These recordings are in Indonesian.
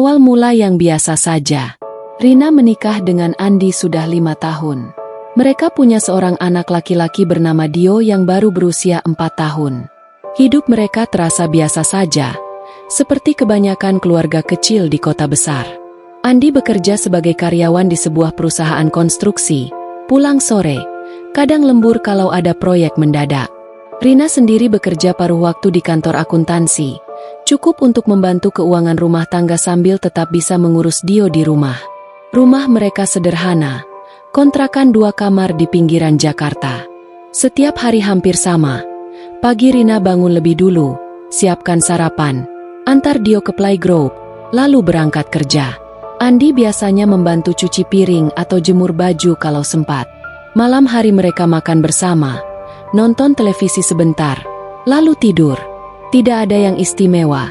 Awal mula yang biasa saja. Rina menikah dengan Andi sudah 5 tahun. Mereka punya seorang anak laki-laki bernama Dio yang baru berusia 4 tahun. Hidup mereka terasa biasa saja, seperti kebanyakan keluarga kecil di kota besar. Andi bekerja sebagai karyawan di sebuah perusahaan konstruksi, pulang sore, kadang lembur kalau ada proyek mendadak. Rina sendiri bekerja paruh waktu di kantor akuntansi, cukup untuk membantu keuangan rumah tangga sambil tetap bisa mengurus Dio di rumah. Rumah mereka sederhana, kontrakan 2 kamar di pinggiran Jakarta. Setiap hari hampir sama. Pagi Rina bangun lebih dulu, siapkan sarapan, antar Dio ke playgroup, lalu berangkat kerja. Andi biasanya membantu cuci piring atau jemur baju kalau sempat. Malam hari mereka makan bersama, nonton televisi sebentar, lalu tidur. Tidak ada yang istimewa,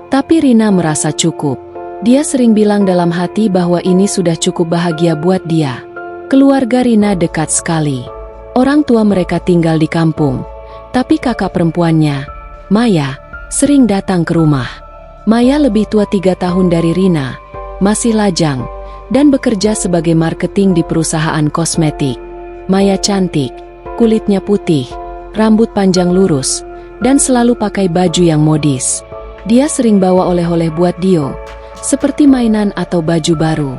tapi Rina merasa cukup. Dia sering bilang dalam hati bahwa ini sudah cukup bahagia buat dia. Keluarga Rina dekat sekali. Orang tua mereka tinggal di kampung, tapi kakak perempuannya, Maya, sering datang ke rumah. Maya lebih tua 3 tahun dari Rina, masih lajang, dan bekerja sebagai marketing di perusahaan kosmetik. Maya cantik, kulitnya putih, rambut panjang lurus, dan selalu pakai baju yang modis. Dia sering bawa oleh-oleh buat Dio, seperti mainan atau baju baru.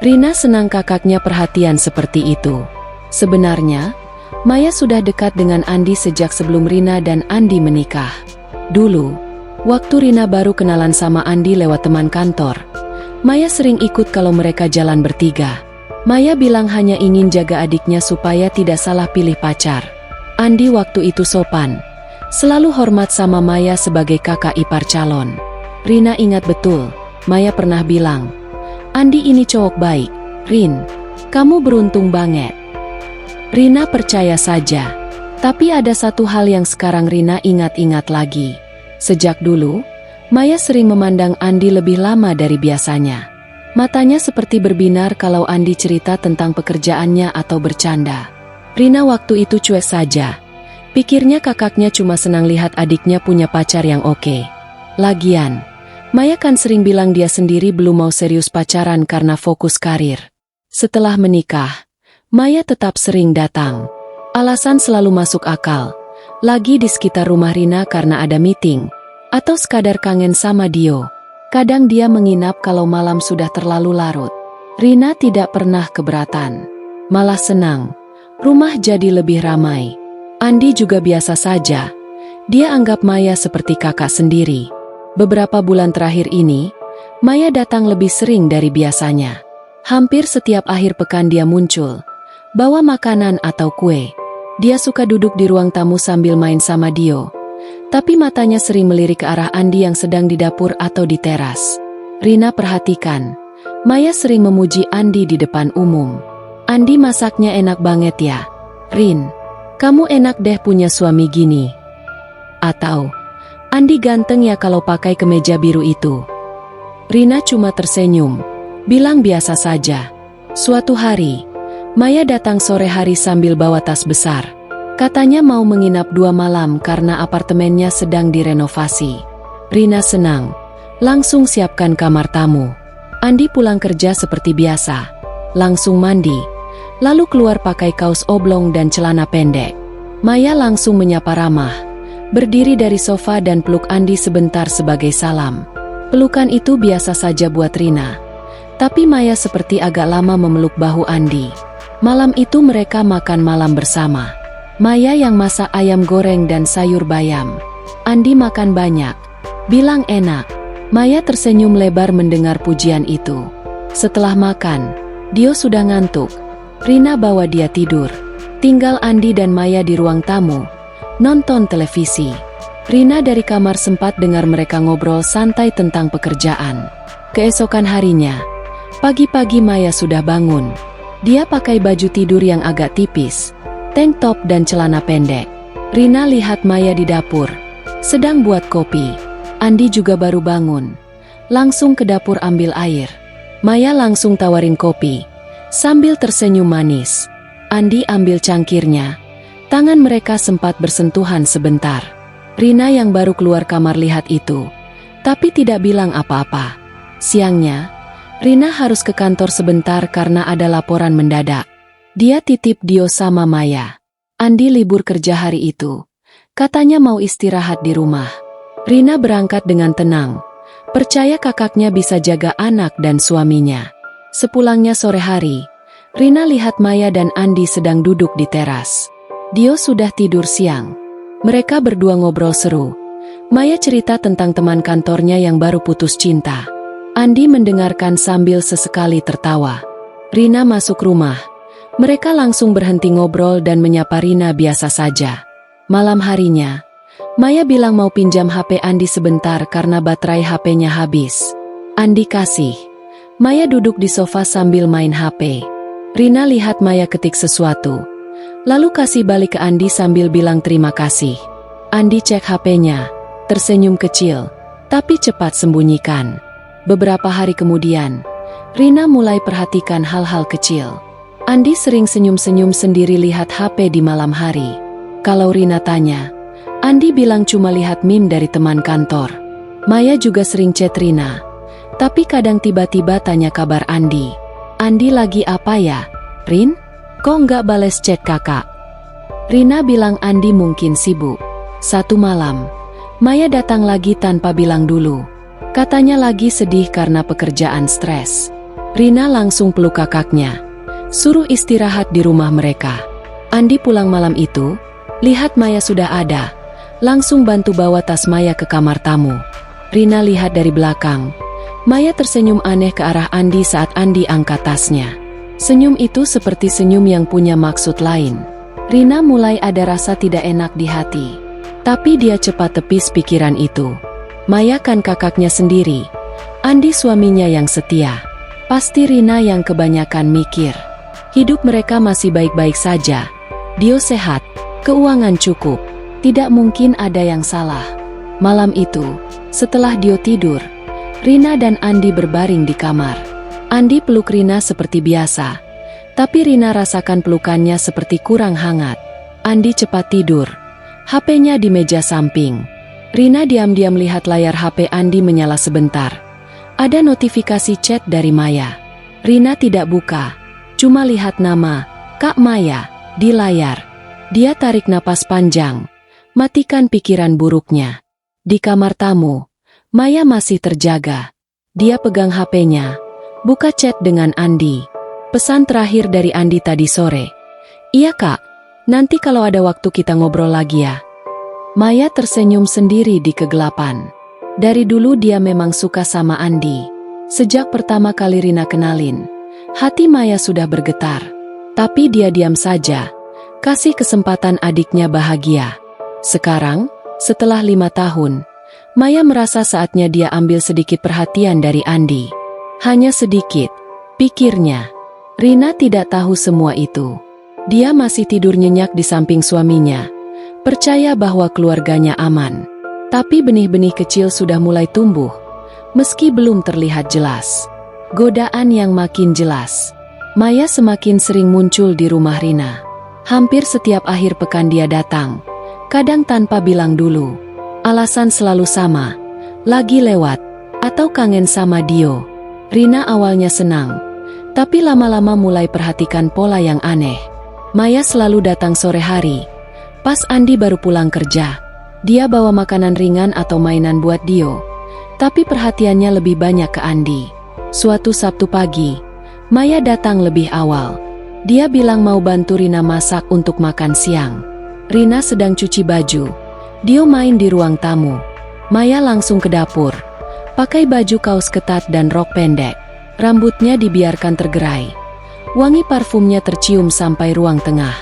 Rina senang kakaknya perhatian seperti itu. Sebenarnya, Maya sudah dekat dengan Andi sejak sebelum Rina dan Andi menikah. Dulu, waktu Rina baru kenalan sama Andi lewat teman kantor, Maya sering ikut kalau mereka jalan bertiga. Maya bilang hanya ingin jaga adiknya supaya tidak salah pilih pacar. Andi waktu itu sopan, selalu hormat sama Maya sebagai kakak ipar calon. Rina ingat betul, Maya pernah bilang, "Andi ini cowok baik, Rin, kamu beruntung banget." Rina percaya saja, tapi ada satu hal yang sekarang Rina ingat-ingat lagi. Sejak dulu, Maya sering memandang Andi lebih lama dari biasanya. Matanya seperti berbinar kalau Andi cerita tentang pekerjaannya atau bercanda. Rina waktu itu cuek saja. Pikirnya kakaknya cuma senang lihat adiknya punya pacar yang oke. Lagian, Maya kan sering bilang dia sendiri belum mau serius pacaran karena fokus karir. Setelah menikah, Maya tetap sering datang. Alasan selalu masuk akal. Lagi di sekitar rumah Rina karena ada meeting, atau sekadar kangen sama Dio. Kadang dia menginap kalau malam sudah terlalu larut. Rina tidak pernah keberatan. Malah senang. Rumah jadi lebih ramai. Andi juga biasa saja. Dia anggap Maya seperti kakak sendiri. Beberapa bulan terakhir ini, Maya datang lebih sering dari biasanya. Hampir setiap akhir pekan dia muncul, bawa makanan atau kue. Dia suka duduk di ruang tamu sambil main sama Dio. Tapi matanya sering melirik ke arah Andi yang sedang di dapur atau di teras. Rina perhatikan, Maya sering memuji Andi di depan umum. "Andi masaknya enak banget ya, Rin. Kamu enak deh punya suami gini." Atau, "Andi ganteng ya kalau pakai kemeja biru itu." Rina cuma tersenyum, bilang biasa saja. Suatu hari, Maya datang sore hari sambil bawa tas besar. Katanya mau menginap 2 malam karena apartemennya sedang direnovasi. Rina senang, langsung siapkan kamar tamu. Andi pulang kerja seperti biasa, langsung mandi, lalu keluar pakai kaos oblong dan celana pendek. Maya langsung menyapa ramah, berdiri dari sofa dan peluk Andi sebentar sebagai salam. Pelukan itu biasa saja buat Rina, tapi Maya seperti agak lama memeluk bahu Andi. Malam itu mereka makan malam bersama. Maya yang masak ayam goreng dan sayur bayam. Andi makan banyak, bilang enak. Maya tersenyum lebar mendengar pujian itu. Setelah makan, Dio sudah ngantuk. Rina bawa dia tidur. Tinggal Andi dan Maya di ruang tamu, nonton televisi. Rina dari kamar sempat dengar mereka ngobrol santai tentang pekerjaan. Keesokan harinya, pagi-pagi Maya sudah bangun. Dia pakai baju tidur yang agak tipis, tank top dan celana pendek. Rina lihat Maya di dapur, sedang buat kopi. Andi juga baru bangun, langsung ke dapur ambil air. Maya langsung tawarin kopi, sambil tersenyum manis. Andi ambil cangkirnya. Tangan mereka sempat bersentuhan sebentar. Rina yang baru keluar kamar lihat itu, tapi tidak bilang apa-apa. Siangnya, Rina harus ke kantor sebentar karena ada laporan mendadak. Dia titip Dio sama Maya. Andi libur kerja hari itu. Katanya mau istirahat di rumah. Rina berangkat dengan tenang. Percaya kakaknya bisa jaga anak dan suaminya. Sepulangnya sore hari, Rina lihat Maya dan Andi sedang duduk di teras. Dio sudah tidur siang. Mereka berdua ngobrol seru. Maya cerita tentang teman kantornya yang baru putus cinta. Andi mendengarkan sambil sesekali tertawa. Rina masuk rumah. Mereka langsung berhenti ngobrol dan menyapa Rina biasa saja. Malam harinya, Maya bilang mau pinjam HP Andi sebentar karena baterai HP-nya habis. Andi kasih. Maya duduk di sofa sambil main HP. Rina lihat Maya ketik sesuatu. Lalu kasih balik ke Andi sambil bilang terima kasih. Andi cek HP-nya, tersenyum kecil, tapi cepat sembunyikan. Beberapa hari kemudian, Rina mulai perhatikan hal-hal kecil. Andi sering senyum-senyum sendiri lihat HP di malam hari. Kalau Rina tanya, Andi bilang cuma lihat meme dari teman kantor. Maya juga sering chat Rina, tapi kadang tiba-tiba tanya kabar Andi. Andi lagi apa ya, Rin? Kok nggak bales chat kakak? Rina bilang Andi mungkin sibuk. Satu malam, Maya datang lagi tanpa bilang dulu. Katanya lagi sedih karena pekerjaan stres. Rina langsung peluk kakaknya. Suruh istirahat di rumah mereka. Andi pulang malam itu, lihat Maya sudah ada. Langsung bantu bawa tas Maya ke kamar tamu. Rina lihat dari belakang. Maya tersenyum aneh ke arah Andi saat Andi angkat tasnya. Senyum itu seperti senyum yang punya maksud lain. Rina mulai ada rasa tidak enak di hati. Tapi dia cepat tepis pikiran itu. Maya kan kakaknya sendiri. Andi suaminya yang setia. Pasti Rina yang kebanyakan mikir. Hidup mereka masih baik-baik saja. Dio sehat, keuangan cukup. Tidak mungkin ada yang salah. Malam itu, setelah Dio tidur, Rina dan Andi berbaring di kamar. Andi peluk Rina seperti biasa. Tapi Rina rasakan pelukannya seperti kurang hangat. Andi cepat tidur. HP-nya di meja samping. Rina diam-diam lihat layar HP Andi menyala sebentar. Ada notifikasi chat dari Maya. Rina tidak buka. Cuma lihat nama, Kak Maya, di layar. Dia tarik napas panjang, matikan pikiran buruknya. Di kamar tamu, Maya masih terjaga. Dia pegang HP-nya, buka chat dengan Andi. Pesan terakhir dari Andi tadi sore. Iya kak, nanti kalau ada waktu kita ngobrol lagi ya. Maya tersenyum sendiri di kegelapan. Dari dulu dia memang suka sama Andi. Sejak pertama kali Rina kenalin, hati Maya sudah bergetar, tapi dia diam saja, kasih kesempatan adiknya bahagia. Sekarang, setelah 5 tahun, Maya merasa saatnya dia ambil sedikit perhatian dari Andi. Hanya sedikit, pikirnya. Rina tidak tahu semua itu. Dia masih tidur nyenyak di samping suaminya, percaya bahwa keluarganya aman. Tapi benih-benih kecil sudah mulai tumbuh, meski belum terlihat jelas. Godaan yang makin jelas. Maya semakin sering muncul di rumah Rina. Hampir setiap akhir pekan dia datang, kadang tanpa bilang dulu. Alasan selalu sama, lagi lewat, atau kangen sama Dio. Rina awalnya senang, tapi lama-lama mulai perhatikan pola yang aneh. Maya selalu datang sore hari, pas Andi baru pulang kerja. Dia bawa makanan ringan atau mainan buat Dio, tapi perhatiannya lebih banyak ke Andi. Suatu Sabtu pagi, Maya datang lebih awal. Dia bilang mau bantu Rina masak untuk makan siang. Rina sedang cuci baju. Dio main di ruang tamu. Maya langsung ke dapur. Pakai baju kaos ketat dan rok pendek. Rambutnya dibiarkan tergerai. Wangi parfumnya tercium sampai ruang tengah.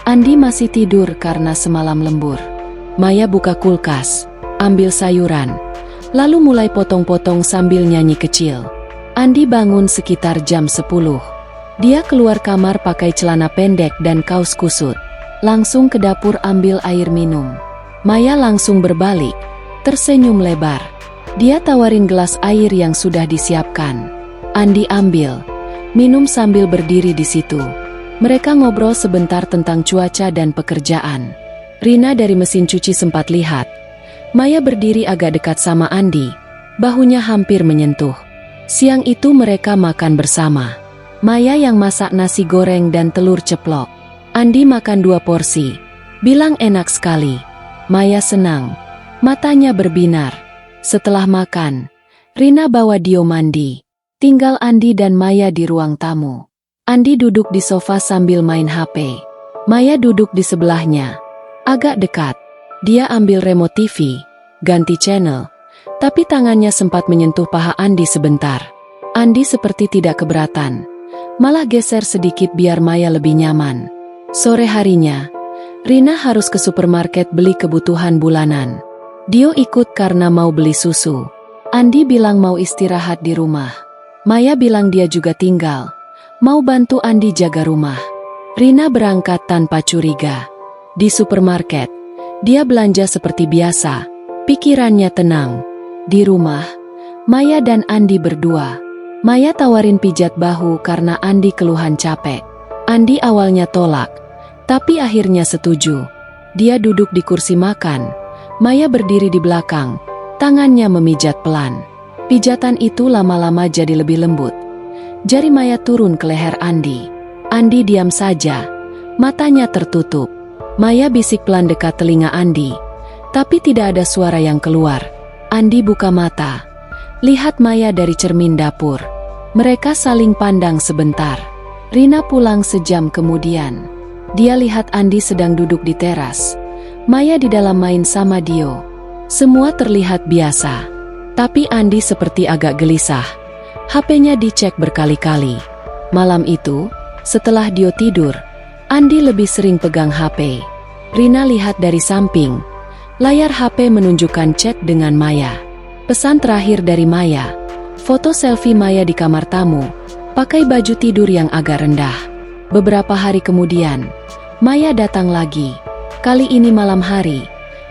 Andi masih tidur karena semalam lembur. Maya buka kulkas, ambil sayuran, lalu mulai potong-potong sambil nyanyi kecil. Andi bangun sekitar jam 10. Dia keluar kamar pakai celana pendek dan kaos kusut. Langsung ke dapur ambil air minum. Maya langsung berbalik, tersenyum lebar. Dia tawarin gelas air yang sudah disiapkan. Andi ambil, minum sambil berdiri di situ. Mereka ngobrol sebentar tentang cuaca dan pekerjaan. Rina dari mesin cuci sempat lihat. Maya berdiri agak dekat sama Andi, bahunya hampir menyentuh. Siang itu mereka makan bersama. Maya yang masak nasi goreng dan telur ceplok. Andi makan 2 porsi. Bilang enak sekali. Maya senang. Matanya berbinar. Setelah makan, Rina bawa Dio mandi. Tinggal Andi dan Maya di ruang tamu. Andi duduk di sofa sambil main HP. Maya duduk di sebelahnya. Agak dekat. Dia ambil remote TV, ganti channel. Tapi tangannya sempat menyentuh paha Andi sebentar. Andi seperti tidak keberatan. Malah geser sedikit biar Maya lebih nyaman. Sore harinya, Rina harus ke supermarket beli kebutuhan bulanan. Dio ikut karena mau beli susu. Andi bilang mau istirahat di rumah. Maya bilang dia juga tinggal. Mau bantu Andi jaga rumah. Rina berangkat tanpa curiga. Di supermarket, dia belanja seperti biasa. Pikirannya tenang. Di rumah, Maya dan Andi berdua. Maya tawarin pijat bahu karena Andi keluhan capek. Andi awalnya tolak, tapi akhirnya setuju. Dia duduk di kursi makan. Maya berdiri di belakang, tangannya memijat pelan. Pijatan itu lama-lama jadi lebih lembut. Jari Maya turun ke leher Andi. Andi diam saja, matanya tertutup. Maya bisik pelan dekat telinga Andi, tapi tidak ada suara yang keluar. Andi buka mata, lihat Maya dari cermin dapur. Mereka saling pandang sebentar. Rina pulang sejam kemudian. Dia lihat Andi sedang duduk di teras. Maya di dalam main sama Dio. Semua terlihat biasa. Tapi Andi seperti agak gelisah. HP-nya dicek berkali-kali. Malam itu, setelah Dio tidur, Andi lebih sering pegang HP. Rina lihat dari samping. Layar HP menunjukkan chat dengan Maya. Pesan terakhir dari Maya. Foto selfie Maya di kamar tamu, pakai baju tidur yang agak rendah. Beberapa hari kemudian, Maya datang lagi. Kali ini malam hari.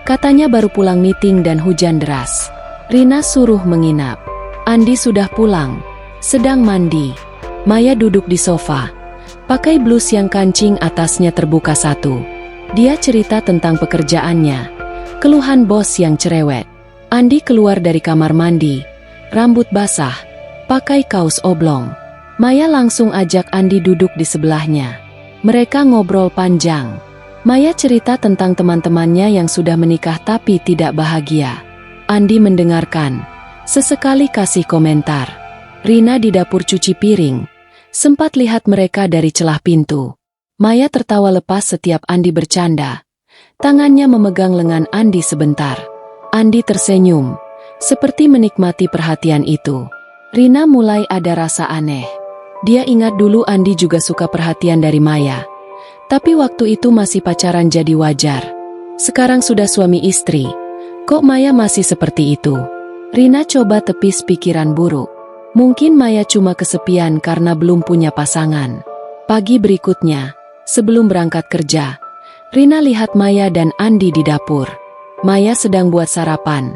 Katanya baru pulang meeting dan hujan deras. Rina suruh menginap. Andi sudah pulang, sedang mandi. Maya duduk di sofa, pakai blus yang kancing atasnya terbuka satu. Dia cerita tentang pekerjaannya, keluhan bos yang cerewet. Andi keluar dari kamar mandi, rambut basah, pakai kaos oblong. Maya langsung ajak Andi duduk di sebelahnya. Mereka ngobrol panjang. Maya cerita tentang teman-temannya yang sudah menikah tapi tidak bahagia. Andi mendengarkan, sesekali kasih komentar. Rina di dapur cuci piring, sempat lihat mereka dari celah pintu. Maya tertawa lepas setiap Andi bercanda. Tangannya memegang lengan Andi sebentar. Andi tersenyum, seperti menikmati perhatian itu. Rina mulai ada rasa aneh. Dia ingat dulu Andi juga suka perhatian dari Maya. Tapi waktu itu masih pacaran jadi wajar. Sekarang sudah suami istri. Kok Maya masih seperti itu? Rina coba tepis pikiran buruk. Mungkin Maya cuma kesepian karena belum punya pasangan. Pagi berikutnya, sebelum berangkat kerja, Rina lihat Maya dan Andi di dapur. Maya sedang buat sarapan.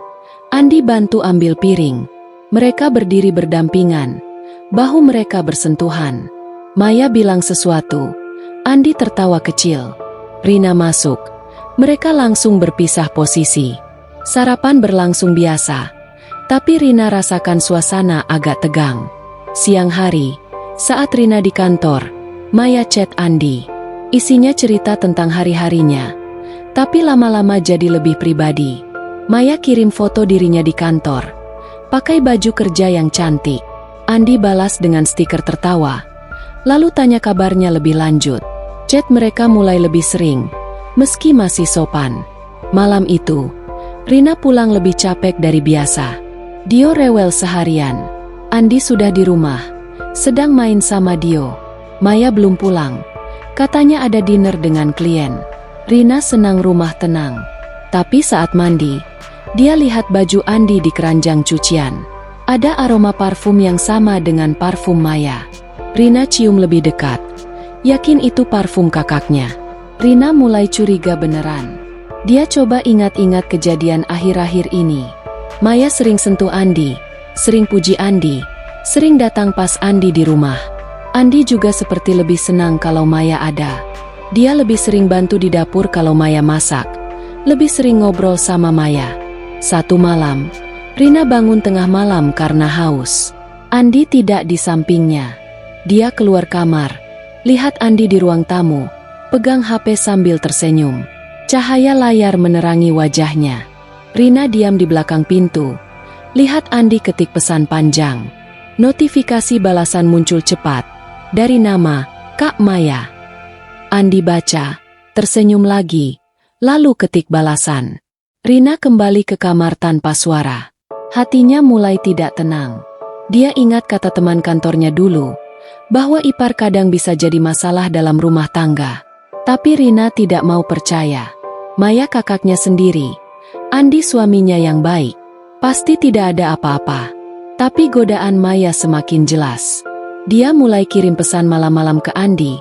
Andi bantu ambil piring. Mereka berdiri berdampingan. Bahu mereka bersentuhan. Maya bilang sesuatu. Andi tertawa kecil. Rina masuk. Mereka langsung berpisah posisi. Sarapan berlangsung biasa. Tapi Rina rasakan suasana agak tegang. Siang hari, saat Rina di kantor, Maya chat Andi. Isinya cerita tentang hari-harinya. Tapi lama-lama jadi lebih pribadi. Maya kirim foto dirinya di kantor. Pakai baju kerja yang cantik. Andi balas dengan stiker tertawa. Lalu tanya kabarnya lebih lanjut. Chat mereka mulai lebih sering, meski masih sopan. Malam itu, Rina pulang lebih capek dari biasa. Dio rewel seharian. Andi sudah di rumah, sedang main sama Dio. Maya belum pulang. Katanya ada dinner dengan klien. Rina senang rumah tenang. Tapi saat mandi, dia lihat baju Andi di keranjang cucian. Ada aroma parfum yang sama dengan parfum Maya. Rina cium lebih dekat. Yakin itu parfum kakaknya. Rina mulai curiga beneran. Dia coba ingat-ingat kejadian akhir-akhir ini. Maya sering sentuh Andi, sering puji Andi, sering datang pas Andi di rumah. Andi juga seperti lebih senang kalau Maya ada. Dia lebih sering bantu di dapur kalau Maya masak. Lebih sering ngobrol sama Maya. Satu malam, Rina bangun tengah malam karena haus. Andi tidak di sampingnya. Dia keluar kamar. Lihat Andi di ruang tamu, pegang HP sambil tersenyum. Cahaya layar menerangi wajahnya. Rina diam di belakang pintu. Lihat Andi ketik pesan panjang. Notifikasi balasan muncul cepat. Dari nama Kak Maya. Andi baca, tersenyum lagi, lalu ketik balasan. Rina kembali ke kamar tanpa suara. Hatinya mulai tidak tenang. Dia ingat kata teman kantornya dulu, bahwa ipar kadang bisa jadi masalah dalam rumah tangga. Tapi Rina tidak mau percaya. Maya kakaknya sendiri, Andi suaminya yang baik. Pasti tidak ada apa-apa. Tapi godaan Maya semakin jelas. Dia mulai kirim pesan malam-malam ke Andi,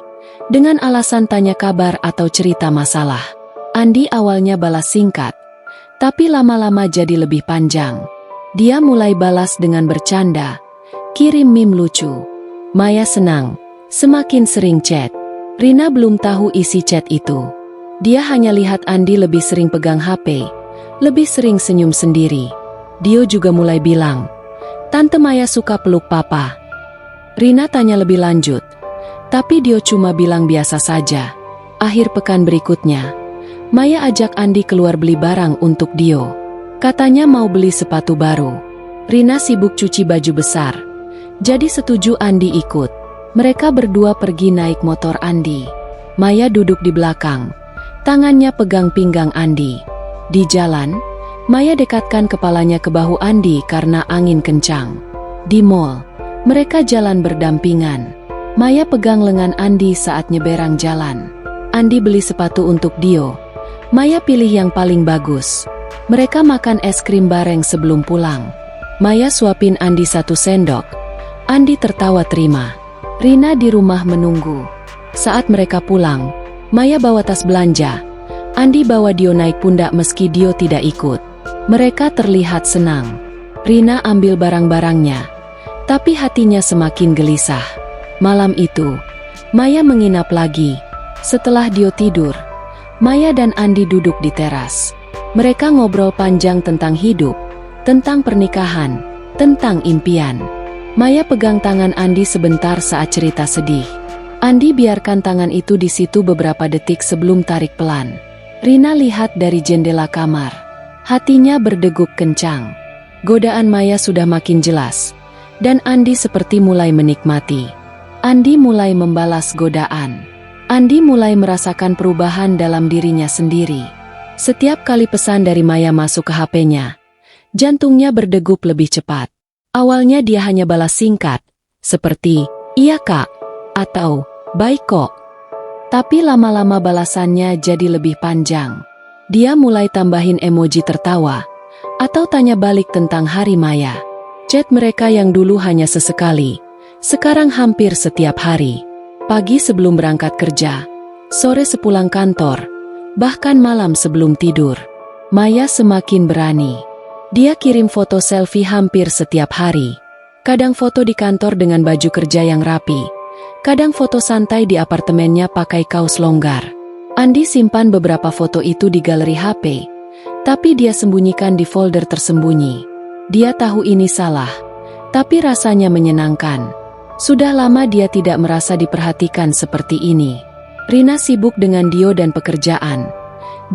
dengan alasan tanya kabar atau cerita masalah. Andi awalnya balas singkat, tapi lama-lama jadi lebih panjang. Dia mulai balas dengan bercanda, kirim meme lucu. Maya senang, semakin sering chat. Rina belum tahu isi chat itu. Dia hanya lihat Andi lebih sering pegang HP, lebih sering senyum sendiri. Dio juga mulai bilang, "Tante Maya suka peluk papa." Rina tanya lebih lanjut, tapi Dio cuma bilang biasa saja. Akhir pekan berikutnya, Maya ajak Andi keluar beli barang untuk Dio. Katanya mau beli sepatu baru. Rina sibuk cuci baju besar, jadi setuju Andi ikut. Mereka berdua pergi naik motor Andi. Maya duduk di belakang, tangannya pegang pinggang Andi. Di jalan, Maya dekatkan kepalanya ke bahu Andi karena angin kencang. Di mall, mereka jalan berdampingan. Maya pegang lengan Andi saat nyeberang jalan. Andi beli sepatu untuk Dio. Maya pilih yang paling bagus. Mereka makan es krim bareng sebelum pulang. Maya suapin Andi 1 sendok. Andi tertawa terima. Rina di rumah menunggu. Saat mereka pulang, Maya bawa tas belanja. Andi bawa Dio naik pundak meski Dio tidak ikut. Mereka terlihat senang. Rina ambil barang-barangnya, tapi hatinya semakin gelisah. Malam itu, Maya menginap lagi. Setelah Dio tidur, Maya dan Andi duduk di teras. Mereka ngobrol panjang tentang hidup, tentang pernikahan, tentang impian. Maya pegang tangan Andi sebentar saat cerita sedih. Andi biarkan tangan itu di situ beberapa detik sebelum tarik pelan. Rina lihat dari jendela kamar. Hatinya berdegup kencang. Godaan Maya sudah makin jelas, dan Andi seperti mulai menikmati. Andi mulai membalas godaan. Andi mulai merasakan perubahan dalam dirinya sendiri. Setiap kali pesan dari Maya masuk ke HP-nya, jantungnya berdegup lebih cepat. Awalnya dia hanya balas singkat, seperti, "Iya kak," atau, "Baik kok." Tapi lama-lama balasannya jadi lebih panjang. Dia mulai tambahin emoji tertawa, atau tanya balik tentang hari Maya. Chat mereka yang dulu hanya sesekali, sekarang hampir setiap hari. Pagi sebelum berangkat kerja, sore sepulang kantor, bahkan malam sebelum tidur. Maya semakin berani. Dia kirim foto selfie hampir setiap hari. Kadang foto di kantor dengan baju kerja yang rapi. Kadang foto santai di apartemennya pakai kaos longgar. Andi simpan beberapa foto itu di galeri HP, tapi dia sembunyikan di folder tersembunyi. Dia tahu ini salah, tapi rasanya menyenangkan. Sudah lama dia tidak merasa diperhatikan seperti ini. Rina sibuk dengan Dio dan pekerjaan.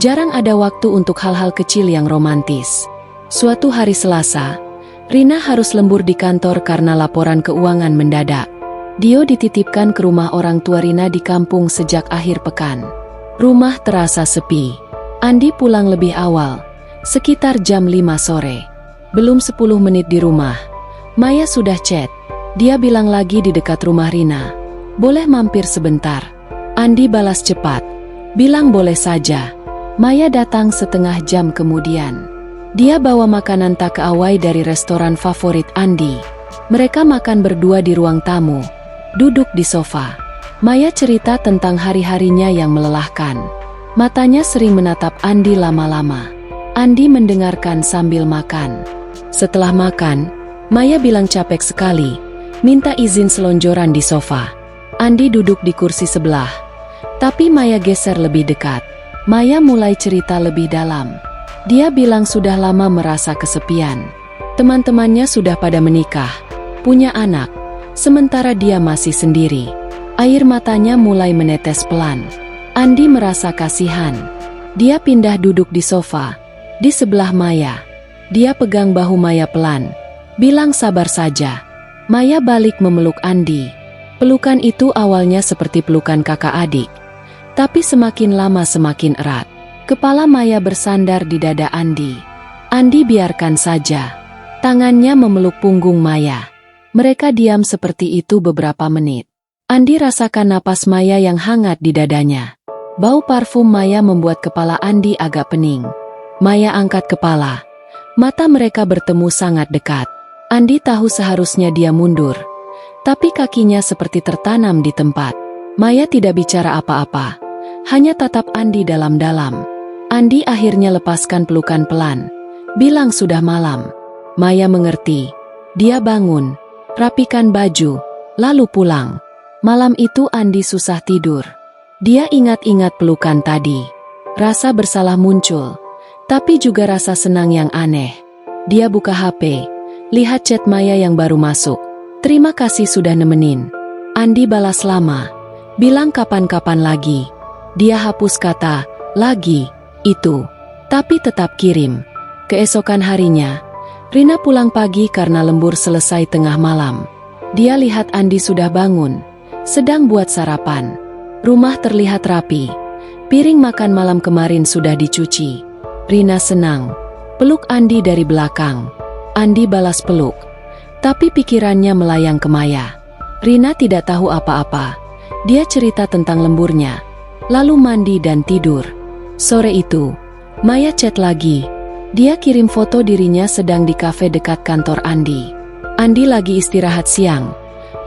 Jarang ada waktu untuk hal-hal kecil yang romantis. Suatu hari Selasa, Rina harus lembur di kantor karena laporan keuangan mendadak. Dio dititipkan ke rumah orang tua Rina di kampung sejak akhir pekan. Rumah terasa sepi. Andi pulang lebih awal, sekitar jam 5 sore. Belum 10 menit di rumah, Maya sudah chat. Dia bilang lagi di dekat rumah Rina, "Boleh mampir sebentar?" Andi balas cepat, bilang boleh saja. Maya datang setengah jam kemudian. Dia bawa makanan tak keawai dari restoran favorit Andi. Mereka makan berdua di ruang tamu, duduk di sofa. Maya cerita tentang hari-harinya yang melelahkan. Matanya sering menatap Andi lama-lama. Andi mendengarkan sambil makan. Setelah makan, Maya bilang capek sekali, minta izin selonjoran di sofa. Andi duduk di kursi sebelah, tapi Maya geser lebih dekat. Maya mulai cerita lebih dalam. Dia bilang sudah lama merasa kesepian. Teman-temannya sudah pada menikah. punya anak, sementara dia masih sendiri. Air matanya mulai menetes pelan. Andi merasa kasihan. Dia pindah duduk di sofa, di sebelah Maya. Dia pegang bahu Maya pelan, bilang sabar saja. Maya balik memeluk Andi. Pelukan itu awalnya seperti pelukan kakak adik, tapi semakin lama semakin erat. Kepala Maya bersandar di dada Andi. Andi biarkan saja. Tangannya memeluk punggung Maya. Mereka diam seperti itu beberapa menit. Andi rasakan napas Maya yang hangat di dadanya. Bau parfum Maya membuat kepala Andi agak pening. Maya angkat kepala. Mata mereka bertemu sangat dekat. Andi tahu seharusnya dia mundur, tapi kakinya seperti tertanam di tempat. Maya tidak bicara apa-apa, hanya tatap Andi dalam-dalam. Andi akhirnya lepaskan pelukan pelan, bilang sudah malam. Maya mengerti. Dia bangun, rapikan baju, lalu pulang. Malam itu Andi susah tidur. Dia ingat-ingat pelukan tadi. Rasa bersalah muncul, tapi juga rasa senang yang aneh. Dia buka HP, lihat chat Maya yang baru masuk. Terima kasih sudah nemenin. Andi balas lama, bilang kapan-kapan lagi. Dia hapus kata, lagi, itu, tapi tetap kirim. Keesokan harinya, Rina pulang pagi karena lembur selesai tengah malam. Dia lihat Andi sudah bangun, sedang buat sarapan. Rumah terlihat rapi. Piring makan malam kemarin sudah dicuci. Rina senang, peluk Andi dari belakang. Andi balas peluk, tapi pikirannya melayang ke Maya. Rina tidak tahu apa-apa. Dia cerita tentang lemburnya, lalu mandi dan tidur. Sore itu, Maya chat lagi. Dia kirim foto dirinya sedang di kafe dekat kantor Andi. Andi lagi istirahat siang.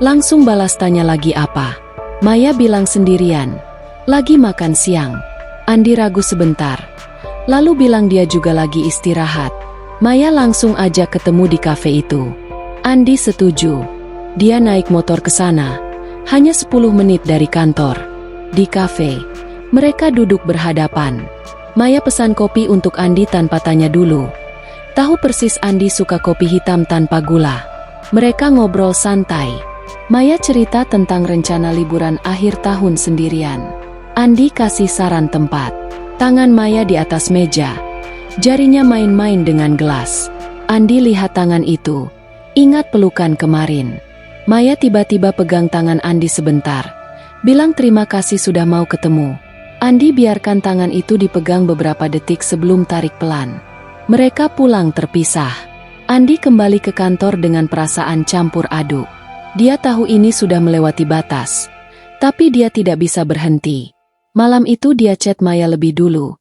Langsung balas tanya lagi apa. Maya bilang sendirian. Lagi makan siang. Andi ragu sebentar, lalu bilang dia juga lagi istirahat. Maya langsung ajak ketemu di kafe itu. Andi setuju. Dia naik motor ke sana. Hanya 10 menit dari kantor. Di kafe, mereka duduk berhadapan. Maya pesan kopi untuk Andi tanpa tanya dulu. Tahu persis Andi suka kopi hitam tanpa gula. Mereka ngobrol santai. Maya cerita tentang rencana liburan akhir tahun sendirian. Andi kasih saran tempat. Tangan Maya di atas meja. Jarinya main-main dengan gelas. Andi lihat tangan itu. Ingat pelukan kemarin. Maya tiba-tiba pegang tangan Andi sebentar. Bilang terima kasih sudah mau ketemu. Andi biarkan tangan itu dipegang beberapa detik sebelum tarik pelan. Mereka pulang terpisah. Andi kembali ke kantor dengan perasaan campur aduk. Dia tahu ini sudah melewati batas, tapi dia tidak bisa berhenti. Malam itu dia chat Maya lebih dulu.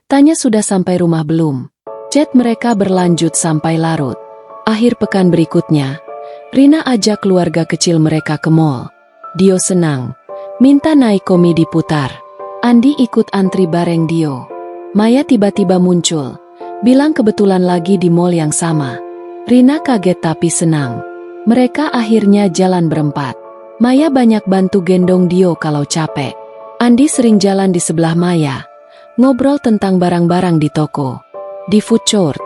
Tanya sudah sampai rumah belum. Chat mereka berlanjut sampai larut. Akhir pekan berikutnya, Rina ajak keluarga kecil mereka ke mall. Dio senang, minta naik komedi putar. Andi ikut antri bareng Dio. Maya tiba-tiba muncul, bilang kebetulan lagi di mall yang sama. Rina kaget tapi senang. Mereka akhirnya jalan berempat. Maya banyak bantu gendong Dio kalau capek. Andi sering jalan di sebelah Maya, ngobrol tentang barang-barang di toko. Di food court,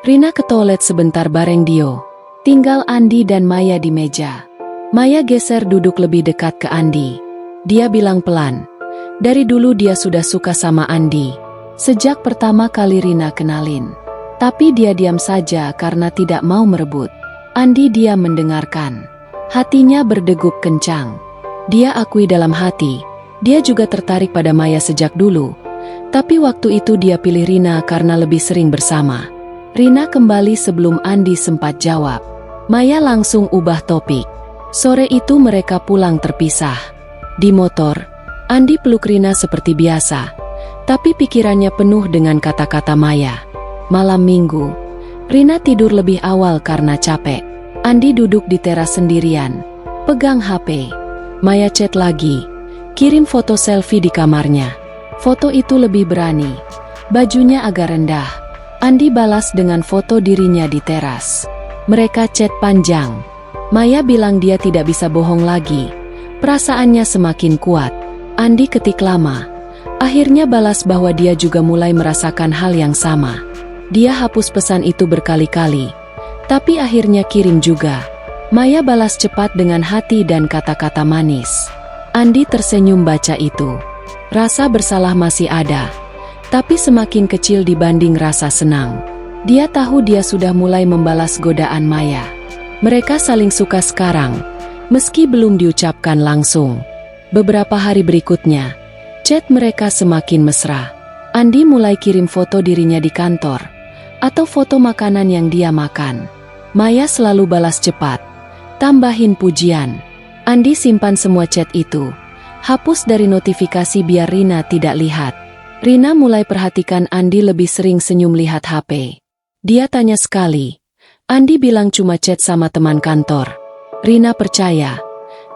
Rina ke toilet sebentar bareng Dio. Tinggal Andi dan Maya di meja. Maya geser duduk lebih dekat ke Andi. Dia bilang pelan, dari dulu dia sudah suka sama Andi. Sejak pertama kali Rina kenalin. Tapi dia diam saja karena tidak mau merebut. Andi diam mendengarkan. Hatinya berdegup kencang. Dia akui dalam hati, dia juga tertarik pada Maya sejak dulu. Tapi waktu itu dia pilih Rina karena lebih sering bersama. Rina kembali sebelum Andi sempat jawab. Maya langsung ubah topik. Sore itu mereka pulang terpisah. Di motor, Andi peluk Rina seperti biasa. Tapi pikirannya penuh dengan kata-kata Maya. Malam minggu, Rina tidur lebih awal karena capek. Andi duduk di teras sendirian, pegang HP. Maya chat lagi, kirim foto selfie di kamarnya. Foto itu lebih berani, bajunya agak rendah. Andi balas dengan foto dirinya di teras. Mereka chat panjang. Maya bilang dia tidak bisa bohong lagi. Perasaannya semakin kuat. Andi ketik lama. Akhirnya balas bahwa dia juga mulai merasakan hal yang sama. Dia hapus pesan itu berkali-kali, tapi akhirnya kirim juga. Maya balas cepat dengan hati dan kata-kata manis. Andi tersenyum baca itu. Rasa bersalah masih ada, tapi semakin kecil dibanding rasa senang. Dia tahu dia sudah mulai membalas godaan Maya. Mereka saling suka sekarang, meski belum diucapkan langsung. Beberapa hari berikutnya, chat mereka semakin mesra. Andi mulai kirim foto dirinya di kantor, atau foto makanan yang dia makan. Maya selalu balas cepat, tambahin pujian. Andi simpan semua chat itu, hapus dari notifikasi biar Rina tidak lihat. Rina mulai perhatikan Andi lebih sering senyum lihat HP. Dia tanya sekali, Andi bilang cuma chat sama teman kantor. Rina percaya,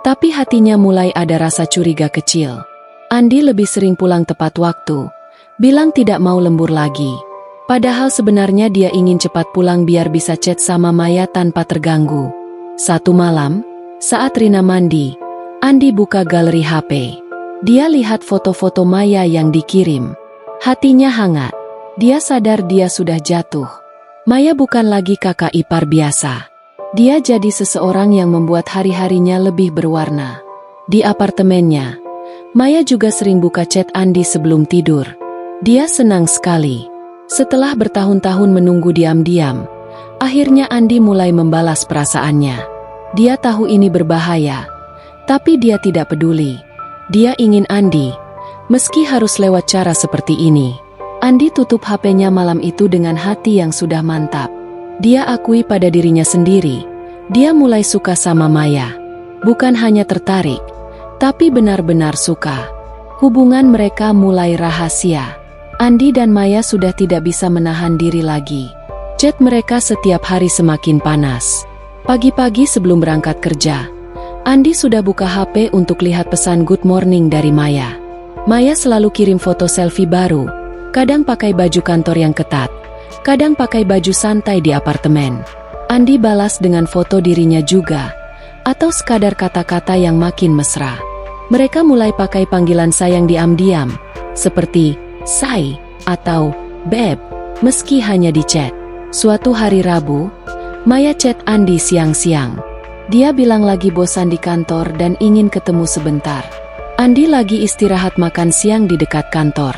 tapi hatinya mulai ada rasa curiga kecil. Andi lebih sering pulang tepat waktu, bilang tidak mau lembur lagi. Padahal sebenarnya dia ingin cepat pulang biar bisa chat sama Maya tanpa terganggu. Satu malam, saat Rina mandi, Andi buka galeri HP. Dia lihat foto-foto Maya yang dikirim. Hatinya hangat. Dia sadar dia sudah jatuh. Maya bukan lagi kakak ipar biasa. Dia jadi seseorang yang membuat hari-harinya lebih berwarna. Di apartemennya, Maya juga sering buka chat Andi sebelum tidur. Dia senang sekali. Setelah bertahun-tahun menunggu diam-diam, akhirnya Andi mulai membalas perasaannya. Dia tahu ini berbahaya, tapi dia tidak peduli. Dia ingin Andi, meski harus lewat cara seperti ini. Andi tutup HP-nya malam itu dengan hati yang sudah mantap. Dia akui pada dirinya sendiri, dia mulai suka sama Maya. Bukan hanya tertarik, tapi benar-benar suka. Hubungan mereka mulai rahasia. Andi dan Maya sudah tidak bisa menahan diri lagi. Chat mereka setiap hari semakin panas. Pagi-pagi sebelum berangkat kerja, Andi sudah buka HP untuk lihat pesan good morning dari Maya. Maya selalu kirim foto selfie baru, kadang pakai baju kantor yang ketat, kadang pakai baju santai di apartemen. Andi balas dengan foto dirinya juga, atau sekadar kata-kata yang makin mesra. Mereka mulai pakai panggilan sayang diam-diam, seperti Say atau Beb, meski hanya di chat. Suatu hari Rabu, Maya chat Andi siang-siang. Dia bilang lagi bosan di kantor dan ingin ketemu sebentar. Andi lagi istirahat makan siang di dekat kantor.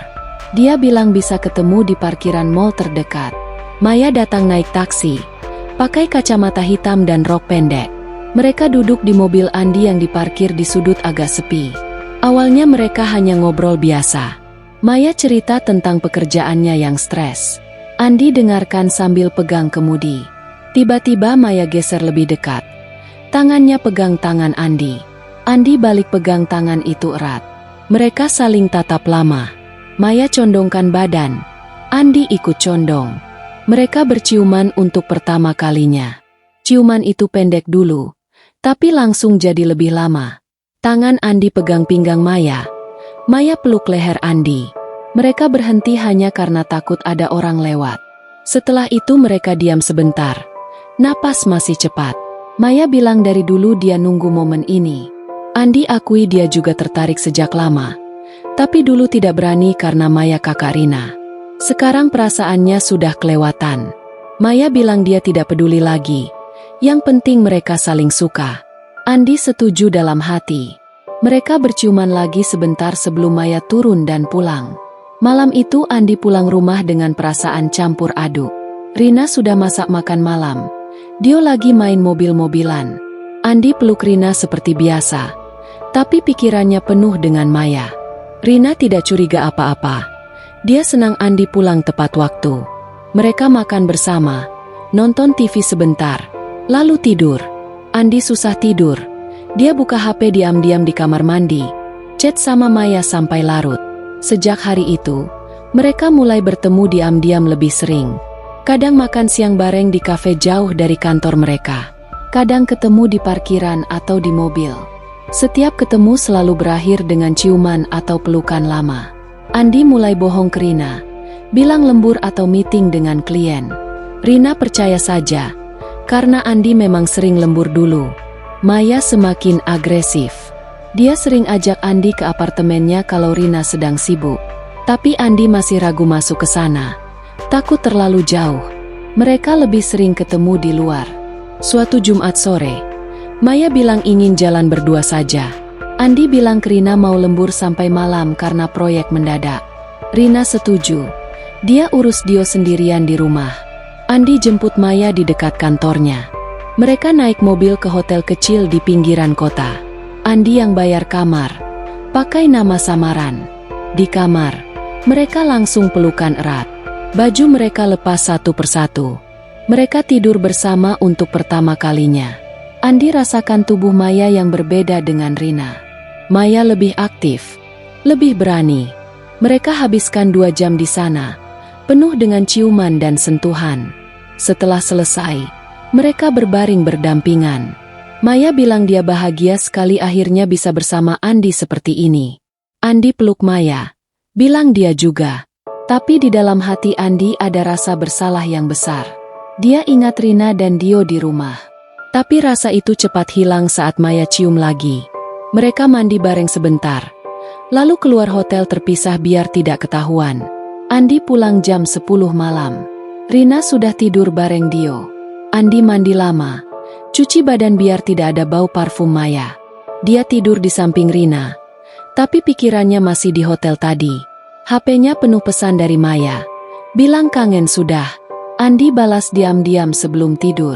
Dia bilang bisa ketemu di parkiran mall terdekat. Maya datang naik taksi, pakai kacamata hitam dan rok pendek. Mereka duduk di mobil Andi yang diparkir di sudut agak sepi. Awalnya mereka hanya ngobrol biasa. Maya cerita tentang pekerjaannya yang stres. Andi dengarkan sambil pegang kemudi. Tiba-tiba Maya geser lebih dekat. Tangannya pegang tangan Andi. Andi balik pegang tangan itu erat. Mereka saling tatap lama. Maya condongkan badan. Andi ikut condong. Mereka berciuman untuk pertama kalinya. Ciuman itu pendek dulu, tapi langsung jadi lebih lama. Tangan Andi pegang pinggang Maya. Maya peluk leher Andi. Mereka berhenti hanya karena takut ada orang lewat. Setelah itu mereka diam sebentar. Napas masih cepat. Maya bilang dari dulu dia nunggu momen ini. Andi akui dia juga tertarik sejak lama. Tapi dulu tidak berani karena Maya kakak Rina. Sekarang perasaannya sudah kelewatan. Maya bilang dia tidak peduli lagi. Yang penting mereka saling suka. Andi setuju dalam hati. Mereka berciuman lagi sebentar sebelum Maya turun dan pulang. Malam itu Andi pulang rumah dengan perasaan campur aduk. Rina sudah masak makan malam. Dia lagi main mobil-mobilan. Andi peluk Rina seperti biasa. Tapi pikirannya penuh dengan Maya. Rina tidak curiga apa-apa. Dia senang Andi pulang tepat waktu. Mereka makan bersama, nonton TV sebentar, lalu tidur. Andi susah tidur. Dia buka HP diam-diam di kamar mandi, chat sama Maya sampai larut. Sejak hari itu, mereka mulai bertemu diam-diam lebih sering. Kadang makan siang bareng di kafe jauh dari kantor mereka. Kadang ketemu di parkiran atau di mobil. Setiap ketemu selalu berakhir dengan ciuman atau pelukan lama. Andi mulai bohong ke Rina, bilang lembur atau meeting dengan klien. Rina percaya saja, karena Andi memang sering lembur dulu. Maya semakin agresif. Dia sering ajak Andi ke apartemennya kalau Rina sedang sibuk. Tapi Andi masih ragu masuk ke sana. Takut terlalu jauh. Mereka lebih sering ketemu di luar. Suatu Jumat sore, Maya bilang ingin jalan berdua saja. Andi bilang ke Rina mau lembur sampai malam karena proyek mendadak. Rina setuju. Dia urus Dio sendirian di rumah. Andi jemput Maya di dekat kantornya. Mereka naik mobil ke hotel kecil di pinggiran kota. Andi yang bayar kamar, pakai nama samaran. Di kamar, mereka langsung pelukan erat. Baju mereka lepas satu persatu. Mereka tidur bersama untuk pertama kalinya. Andi rasakan tubuh Maya yang berbeda dengan Rina. Maya lebih aktif, lebih berani. Mereka habiskan 2 jam di sana, penuh dengan ciuman dan sentuhan. Setelah selesai, mereka berbaring berdampingan. Maya bilang dia bahagia sekali akhirnya bisa bersama Andi seperti ini. Andi peluk Maya, bilang dia juga. Tapi di dalam hati Andi ada rasa bersalah yang besar. Dia ingat Rina dan Dio di rumah. Tapi rasa itu cepat hilang saat Maya cium lagi. Mereka mandi bareng sebentar. Lalu keluar hotel terpisah biar tidak ketahuan. Andi pulang jam 10 malam. Rina sudah tidur bareng Dio. Andi mandi lama. Cuci badan biar tidak ada bau parfum Maya. Dia tidur di samping Rina. Tapi pikirannya masih di hotel tadi. HP-nya penuh pesan dari Maya. Bilang kangen sudah. Andi balas diam-diam sebelum tidur.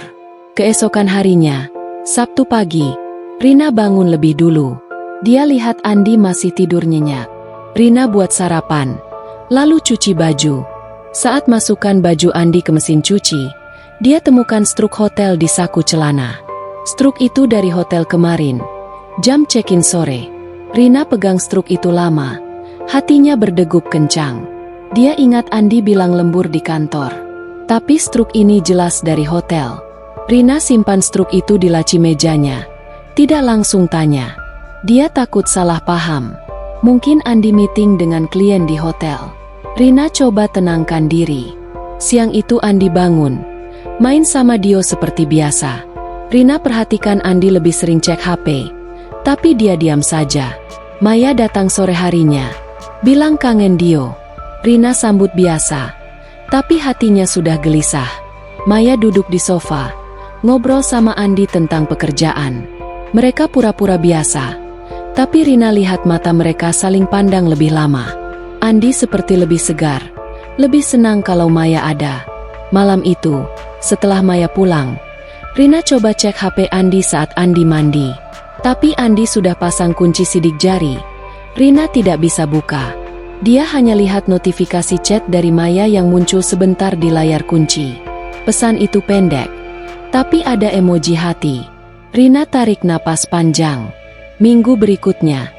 Keesokan harinya, Sabtu pagi, Rina bangun lebih dulu. Dia lihat Andi masih tidur nyenyak. Rina buat sarapan, lalu cuci baju. Saat masukkan baju Andi ke mesin cuci, dia temukan struk hotel di saku celana. Struk itu dari hotel kemarin. Jam check-in sore. Rina pegang struk itu lama. Hatinya berdegup kencang. Dia ingat Andi bilang lembur di kantor. Tapi struk ini jelas dari hotel. Rina simpan struk itu di laci mejanya. Tidak langsung tanya. Dia takut salah paham. Mungkin Andi meeting dengan klien di hotel. Rina coba tenangkan diri. Siang itu Andi bangun. Main sama Dio seperti biasa. Rina perhatikan Andi lebih sering cek HP. Tapi dia diam saja. Maya datang sore harinya. Bilang kangen Dio. Rina sambut biasa. Tapi hatinya sudah gelisah. Maya duduk di sofa. Ngobrol sama Andi tentang pekerjaan. Mereka pura-pura biasa. Tapi Rina lihat mata mereka saling pandang lebih lama. Andi seperti lebih segar. Lebih senang kalau Maya ada. Malam itu, setelah Maya pulang, Rina coba cek HP Andi saat Andi mandi. Tapi Andi sudah pasang kunci sidik jari. Rina tidak bisa buka. Dia hanya lihat notifikasi chat dari Maya yang muncul sebentar di layar kunci. Pesan itu pendek, tapi ada emoji hati. Rina tarik napas panjang. Minggu berikutnya,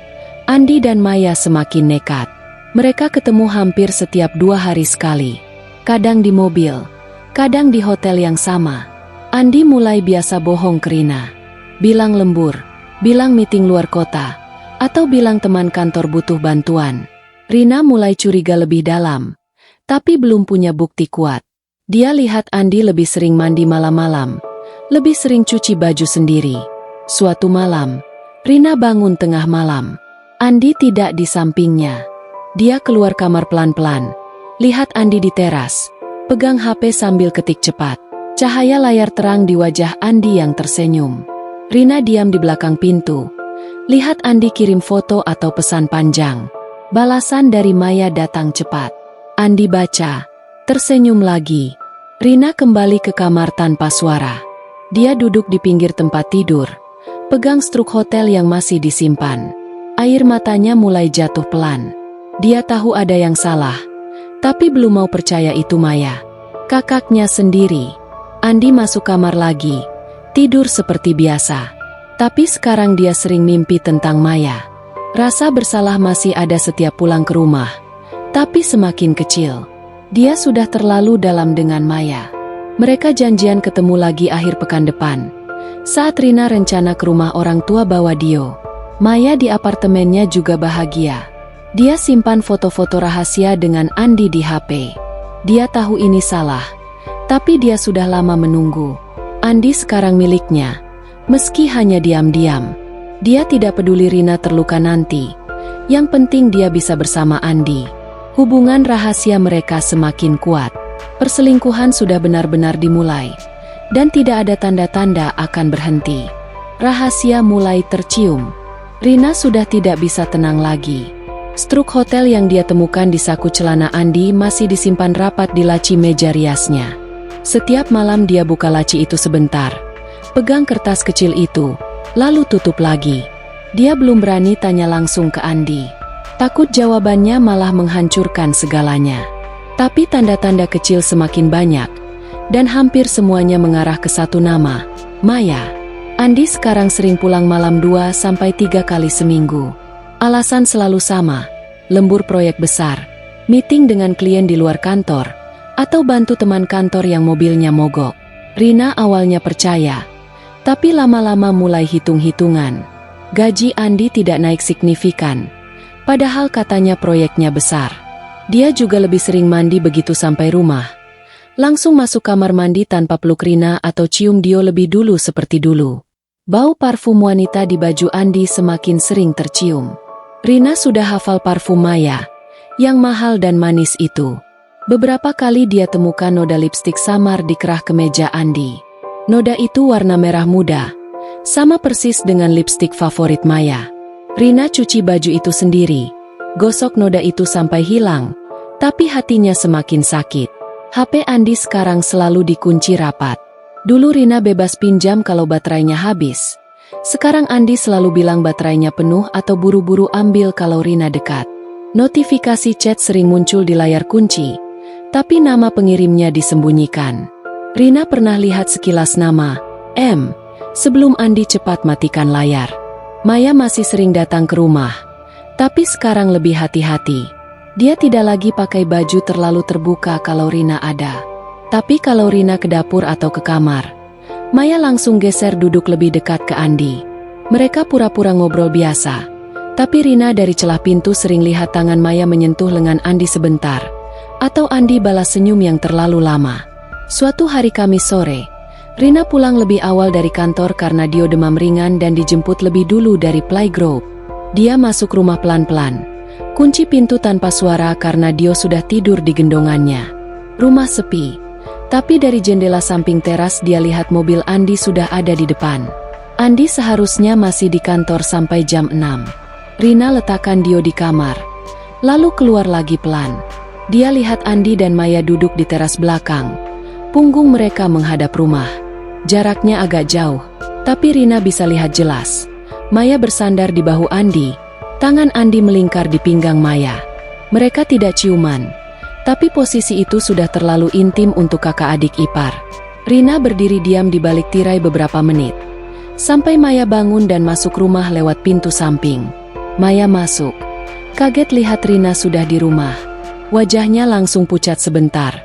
Andi dan Maya semakin nekat. Mereka ketemu hampir setiap 2 hari sekali. Kadang di mobil, kadang di hotel yang sama. Andi mulai biasa bohong ke Rina. Bilang lembur, bilang meeting luar kota, atau bilang teman kantor butuh bantuan. Rina mulai curiga lebih dalam, tapi belum punya bukti kuat. Dia lihat Andi lebih sering mandi malam-malam, lebih sering cuci baju sendiri. Suatu malam, Rina bangun tengah malam. Andi tidak di sampingnya. Dia keluar kamar pelan-pelan. Lihat Andi di teras, pegang HP sambil ketik cepat. Cahaya layar terang di wajah Andi yang tersenyum. Rina diam di belakang pintu. Lihat Andi kirim foto atau pesan panjang. Balasan dari Maya datang cepat. Andi baca, tersenyum lagi. Rina kembali ke kamar tanpa suara. Dia duduk di pinggir tempat tidur, pegang struk hotel yang masih disimpan. Air matanya mulai jatuh pelan. Dia tahu ada yang salah, tapi belum mau percaya itu Maya. Kakaknya sendiri. Andi masuk kamar lagi, tidur seperti biasa. Tapi sekarang dia sering mimpi tentang Maya. Rasa bersalah masih ada setiap pulang ke rumah, tapi semakin kecil. Dia sudah terlalu dalam dengan Maya. Mereka janjian ketemu lagi akhir pekan depan. Saat Rina rencana ke rumah orang tua bawa Dio, Maya di apartemennya juga bahagia. Dia simpan foto-foto rahasia dengan Andi di HP. Dia tahu ini salah, tapi dia sudah lama menunggu. Andi sekarang miliknya. Meski hanya diam-diam, dia tidak peduli Rina terluka nanti. Yang penting dia bisa bersama Andi. Hubungan rahasia mereka semakin kuat. Perselingkuhan sudah benar-benar dimulai, dan tidak ada tanda-tanda akan berhenti. Rahasia mulai tercium. Rina sudah tidak bisa tenang lagi. Struk hotel yang dia temukan di saku celana Andi masih disimpan rapat di laci meja riasnya. Setiap malam dia buka laci itu sebentar, pegang kertas kecil itu, lalu tutup lagi. Dia belum berani tanya langsung ke Andi. Takut jawabannya malah menghancurkan segalanya. Tapi tanda-tanda kecil semakin banyak, dan hampir semuanya mengarah ke satu nama, Maya. Andi sekarang sering pulang malam 2-3 kali seminggu. Alasan selalu sama, lembur proyek besar, meeting dengan klien di luar kantor, atau bantu teman kantor yang mobilnya mogok. Rina awalnya percaya, tapi lama-lama mulai hitung-hitungan. Gaji Andi tidak naik signifikan, padahal katanya proyeknya besar. Dia juga lebih sering mandi begitu sampai rumah. Langsung masuk kamar mandi tanpa peluk Rina atau cium dia lebih dulu seperti dulu. Bau parfum wanita di baju Andi semakin sering tercium. Rina sudah hafal parfum Maya, yang mahal dan manis itu. Beberapa kali dia temukan noda lipstik samar di kerah kemeja Andi. Noda itu warna merah muda, sama persis dengan lipstik favorit Maya. Rina cuci baju itu sendiri, gosok noda itu sampai hilang, tapi hatinya semakin sakit. HP Andi sekarang selalu dikunci rapat. Dulu Rina bebas pinjam kalau baterainya habis. Sekarang Andi selalu bilang baterainya penuh atau buru-buru ambil kalau Rina dekat. Notifikasi chat sering muncul di layar kunci, tapi nama pengirimnya disembunyikan. Rina pernah lihat sekilas nama, M, sebelum Andi cepat matikan layar. Maya masih sering datang ke rumah, tapi sekarang lebih hati-hati. Dia tidak lagi pakai baju terlalu terbuka kalau Rina ada. Tapi kalau Rina ke dapur atau ke kamar, Maya langsung geser duduk lebih dekat ke Andi. Mereka pura-pura ngobrol biasa, tapi Rina dari celah pintu sering lihat tangan Maya menyentuh lengan Andi sebentar, atau Andi balas senyum yang terlalu lama. Suatu hari Kamis sore, Rina pulang lebih awal dari kantor karena dia demam ringan dan dijemput lebih dulu dari playgroup. Dia masuk rumah pelan-pelan, kunci pintu tanpa suara karena dia sudah tidur di gendongannya. Rumah sepi. Tapi dari jendela samping teras dia lihat mobil Andi sudah ada di depan. Andi seharusnya masih di kantor sampai jam 6. Rina letakkan dia di kamar, lalu keluar lagi pelan. Dia lihat Andi dan Maya duduk di teras belakang. Punggung mereka menghadap rumah. Jaraknya agak jauh, tapi Rina bisa lihat jelas. Maya bersandar di bahu Andi, tangan Andi melingkar di pinggang Maya. Mereka tidak ciuman. Tapi posisi itu sudah terlalu intim untuk kakak adik ipar. Rina berdiri diam di balik tirai beberapa menit, sampai Maya bangun dan masuk rumah lewat pintu samping. Maya masuk. Kaget lihat Rina sudah di rumah. Wajahnya langsung pucat sebentar,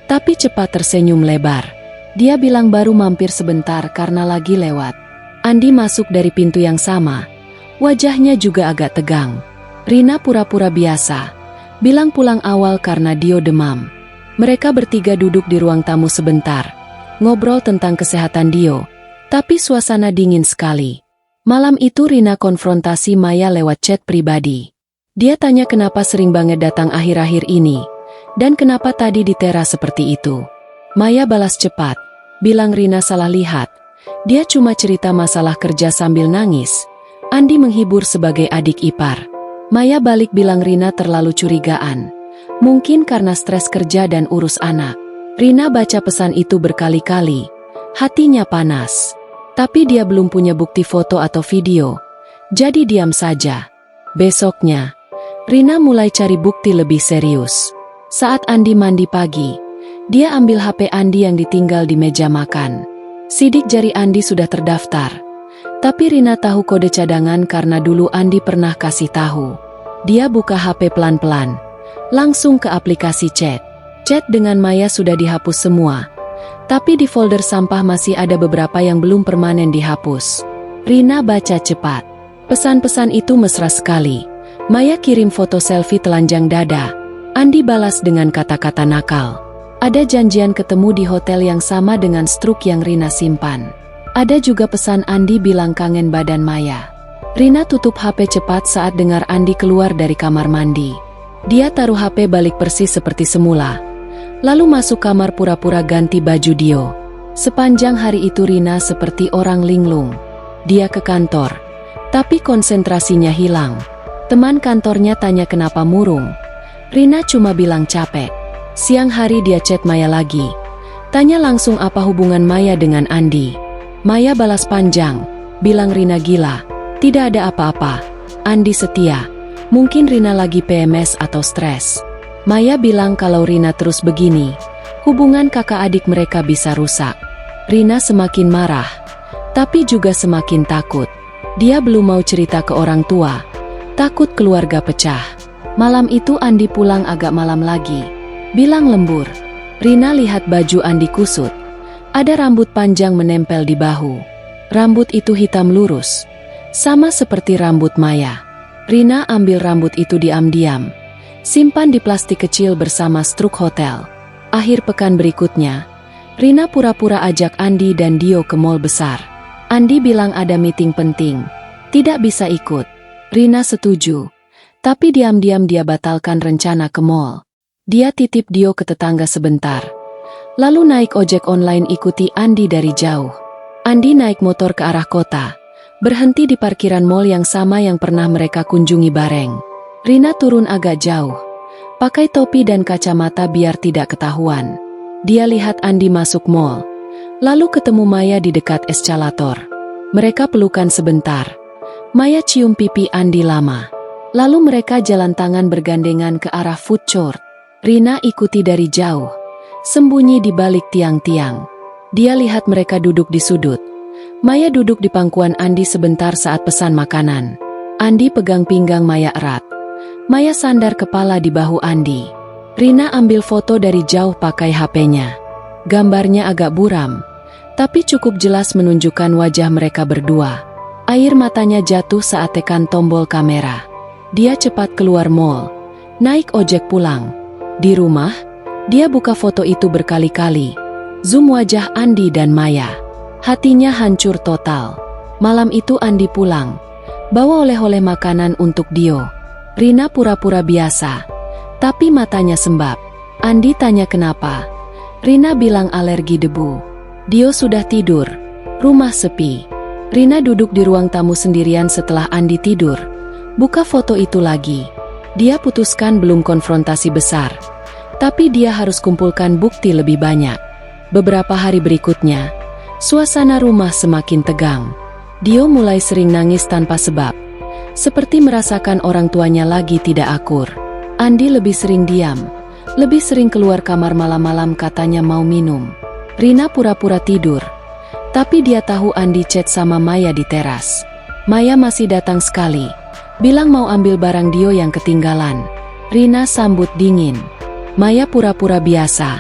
tapi cepat tersenyum lebar. Dia bilang baru mampir sebentar karena lagi lewat. Andi masuk dari pintu yang sama. Wajahnya juga agak tegang. Rina pura-pura biasa, bilang pulang awal karena dia demam. Mereka bertiga duduk di ruang tamu sebentar, ngobrol tentang kesehatan Dio, tapi suasana dingin sekali. Malam itu Rina konfrontasi Maya lewat chat pribadi. Dia tanya kenapa sering banget datang akhir-akhir ini, dan kenapa tadi di teras seperti itu. Maya balas cepat, bilang Rina salah lihat. Dia cuma cerita masalah kerja sambil nangis. Andi menghibur sebagai adik ipar. Maya balik bilang Rina terlalu curigaan. Mungkin karena stres kerja dan urus anak. Rina baca pesan itu berkali-kali. Hatinya panas. Tapi dia belum punya bukti foto atau video. Jadi diam saja. Besoknya, Rina mulai cari bukti lebih serius. Saat Andi mandi pagi, dia ambil HP Andi yang ditinggal di meja makan. Sidik jari Andi sudah terdaftar. Tapi Rina tahu kode cadangan karena dulu Andi pernah kasih tahu. Dia buka HP pelan-pelan, langsung ke aplikasi chat. Chat dengan Maya sudah dihapus semua. Tapi di folder sampah masih ada beberapa yang belum permanen dihapus. Rina baca cepat. Pesan-pesan itu mesra sekali. Maya kirim foto selfie telanjang dada. Andi balas dengan kata-kata nakal. Ada janjian ketemu di hotel yang sama dengan struk yang Rina simpan. Ada juga pesan Andi bilang kangen badan Maya. Rina tutup HP cepat saat dengar Andi keluar dari kamar mandi. Dia taruh HP balik persis seperti semula. Lalu masuk kamar pura-pura ganti baju Dio. Sepanjang hari itu Rina seperti orang linglung. Dia ke kantor, tapi konsentrasinya hilang. Teman kantornya tanya kenapa murung. Rina cuma bilang capek. Siang hari dia chat Maya lagi. Tanya langsung apa hubungan Maya dengan Andi. Maya balas panjang, bilang Rina gila. Tidak ada apa-apa. Andi setia. Mungkin Rina lagi PMS atau stres. Maya bilang kalau Rina terus begini, hubungan kakak adik mereka bisa rusak. Rina semakin marah, tapi juga semakin takut. Dia belum mau cerita ke orang tua, takut keluarga pecah. Malam itu Andi pulang agak malam lagi. Bilang lembur. Rina lihat baju Andi kusut. Ada rambut panjang menempel di bahu. Rambut itu hitam lurus, sama seperti rambut Maya. Rina ambil rambut itu diam-diam, simpan di plastik kecil bersama struk hotel. Akhir pekan berikutnya, Rina pura-pura ajak Andi dan Dio ke mall besar. Andi bilang ada meeting penting, tidak bisa ikut. Rina setuju, tapi diam-diam dia batalkan rencana ke mall. Dia titip Dio ke tetangga sebentar, lalu naik ojek online ikuti Andi dari jauh. Andi naik motor ke arah kota, berhenti di parkiran mall yang sama yang pernah mereka kunjungi bareng. Rina turun agak jauh, pakai topi dan kacamata biar tidak ketahuan. Dia lihat Andi masuk mall, lalu ketemu Maya di dekat eskalator. Mereka pelukan sebentar. Maya cium pipi Andi lama. Lalu mereka jalan tangan bergandengan ke arah food court. Rina ikuti dari jauh, sembunyi di balik tiang-tiang. Dia lihat mereka duduk di sudut. Maya duduk di pangkuan Andi sebentar saat pesan makanan. Andi pegang pinggang Maya erat. Maya sandar kepala di bahu Andi. Rina ambil foto dari jauh pakai HP-nya. Gambarnya agak buram, tapi cukup jelas menunjukkan wajah mereka berdua. Air matanya jatuh saat tekan tombol kamera. Dia cepat keluar mall, naik ojek pulang. Di rumah, dia buka foto itu berkali-kali. Zoom wajah Andi dan Maya. Hatinya hancur total. Malam itu Andi pulang, bawa oleh-oleh makanan untuk Dio. Rina pura-pura biasa, tapi matanya sembab. Andi tanya kenapa. Rina bilang alergi debu. Dio sudah tidur. Rumah sepi. Rina duduk di ruang tamu sendirian setelah Andi tidur. Buka foto itu lagi. Dia putuskan belum konfrontasi besar, tapi dia harus kumpulkan bukti lebih banyak. Beberapa hari berikutnya, suasana rumah semakin tegang. Dio mulai sering nangis tanpa sebab, seperti merasakan orang tuanya lagi tidak akur. Andi lebih sering diam, lebih sering keluar kamar malam-malam katanya mau minum. Rina pura-pura tidur, tapi dia tahu Andi chat sama Maya di teras. Maya masih datang sekali, bilang mau ambil barang Dio yang ketinggalan. Rina sambut dingin. Maya pura-pura biasa,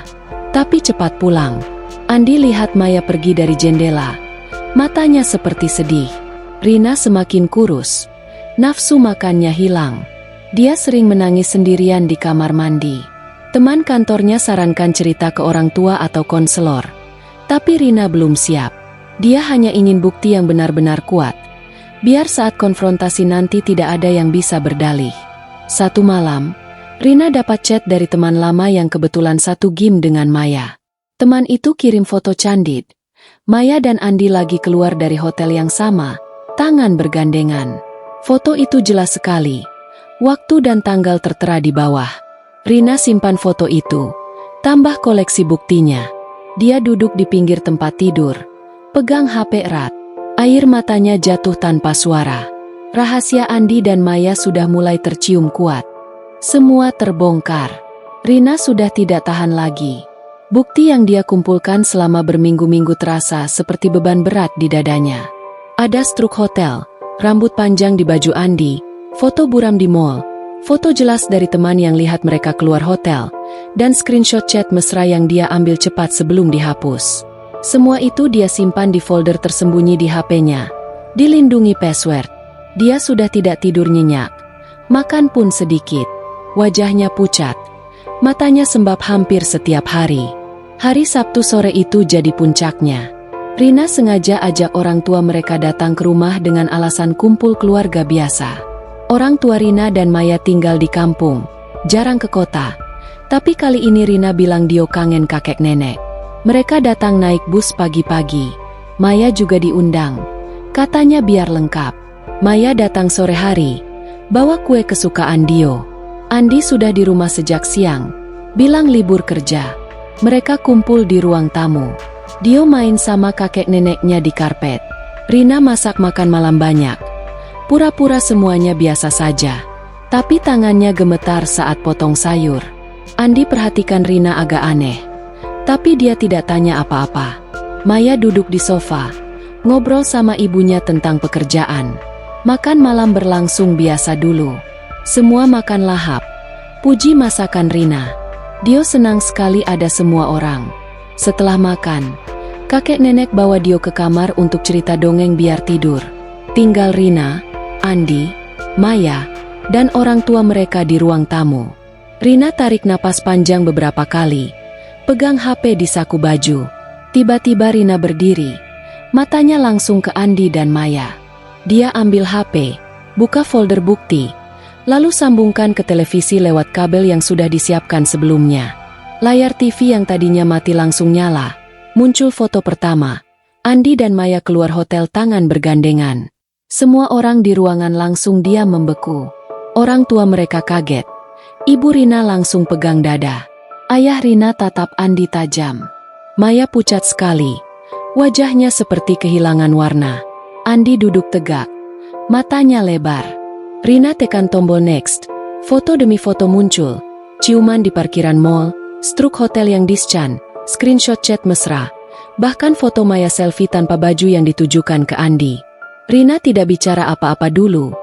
tapi cepat pulang. Andi lihat Maya pergi dari jendela. Matanya seperti sedih. Rina semakin kurus. Nafsu makannya hilang. Dia sering menangis sendirian di kamar mandi. Teman kantornya sarankan cerita ke orang tua atau konselor. Tapi Rina belum siap. Dia hanya ingin bukti yang benar-benar kuat. Biar saat konfrontasi nanti tidak ada yang bisa berdalih. Satu malam, Rina dapat chat dari teman lama yang kebetulan satu game dengan Maya. Teman itu kirim foto candid. Maya dan Andi lagi keluar dari hotel yang sama, tangan bergandengan. Foto itu jelas sekali. Waktu dan tanggal tertera di bawah. Rina simpan foto itu, tambah koleksi buktinya. Dia duduk di pinggir tempat tidur, pegang HP erat. Air matanya jatuh tanpa suara. Rahasia Andi dan Maya sudah mulai tercium kuat. Semua terbongkar. Rina sudah tidak tahan lagi. Bukti yang dia kumpulkan selama berminggu-minggu terasa seperti beban berat di dadanya. Ada struk hotel, rambut panjang di baju Andi, foto buram di mall, foto jelas dari teman yang lihat mereka keluar hotel, dan screenshot chat mesra yang dia ambil cepat sebelum dihapus. Semua itu dia simpan di folder tersembunyi di HP-nya, dilindungi password. Dia sudah tidak tidur nyenyak, makan pun sedikit. Wajahnya pucat, matanya sembab hampir setiap hari. Hari Sabtu sore itu jadi puncaknya. Rina sengaja ajak orang tua mereka datang ke rumah dengan alasan kumpul keluarga biasa. Orang tua Rina dan Maya tinggal di kampung, jarang ke kota. Tapi kali ini Rina bilang Dio kangen kakek nenek. Mereka datang naik bus pagi-pagi. Maya juga diundang. Katanya biar lengkap. Maya datang sore hari, bawa kue kesukaan Dio. Andi sudah di rumah sejak siang, bilang libur kerja. Mereka kumpul di ruang tamu. Dio main sama kakek neneknya di karpet. Rina masak makan malam banyak. Pura-pura semuanya biasa saja. Tapi tangannya gemetar saat potong sayur. Andi perhatikan Rina agak aneh. Tapi dia tidak tanya apa-apa. Maya duduk di sofa, ngobrol sama ibunya tentang pekerjaan. Makan malam berlangsung biasa dulu. Semua makan lahap. Puji masakan Rina. Dio senang sekali ada semua orang. Setelah makan, kakek nenek bawa Dio ke kamar untuk cerita dongeng biar tidur. Tinggal Rina, Andi, Maya, dan orang tua mereka di ruang tamu. Rina tarik napas panjang beberapa kali, pegang HP di saku baju. Tiba-tiba Rina berdiri, matanya langsung ke Andi dan Maya. Dia ambil HP, buka folder bukti, lalu sambungkan ke televisi lewat kabel yang sudah disiapkan sebelumnya. Layar TV yang tadinya mati langsung nyala. Muncul foto pertama. Andi dan Maya keluar hotel tangan bergandengan. Semua orang di ruangan langsung diam membeku. Orang tua mereka kaget. Ibu Rina langsung pegang dada. Ayah Rina tatap Andi tajam. Maya pucat sekali. Wajahnya seperti kehilangan warna. Andi duduk tegak. Matanya lebar. Rina tekan tombol next. Foto demi foto muncul. Ciuman di parkiran mall, struk hotel yang discan, screenshot chat mesra. Bahkan foto Maya selfie tanpa baju yang ditujukan ke Andi. Rina tidak bicara apa-apa dulu.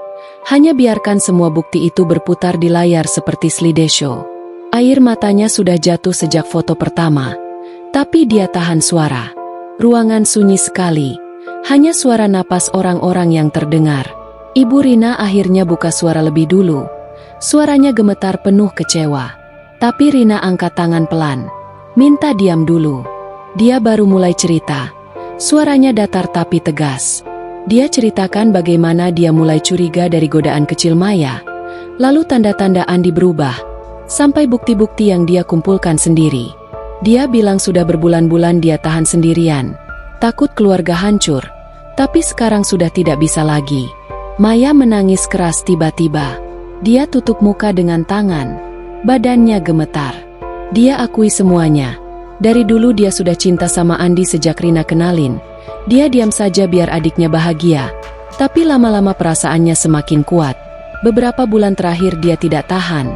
Hanya biarkan semua bukti itu berputar di layar seperti slideshow. Air matanya sudah jatuh sejak foto pertama. Tapi dia tahan suara. Ruangan sunyi sekali. Hanya suara napas orang-orang yang terdengar. Ibu Rina akhirnya buka suara lebih dulu. Suaranya gemetar penuh kecewa. Tapi Rina angkat tangan pelan. Minta diam dulu. Dia baru mulai cerita. Suaranya datar tapi tegas. Dia ceritakan bagaimana dia mulai curiga dari godaan kecil Maya. Lalu tanda-tanda Andi berubah. Sampai bukti-bukti yang dia kumpulkan sendiri. Dia bilang sudah berbulan-bulan dia tahan sendirian. Takut keluarga hancur. Tapi sekarang sudah tidak bisa lagi. Maya menangis keras tiba-tiba. Dia tutup muka dengan tangan. Badannya gemetar. Dia akui semuanya. Dari dulu dia sudah cinta sama Andi sejak Rina kenalin. Dia diam saja biar adiknya bahagia. Tapi lama-lama perasaannya semakin kuat. Beberapa bulan terakhir dia tidak tahan.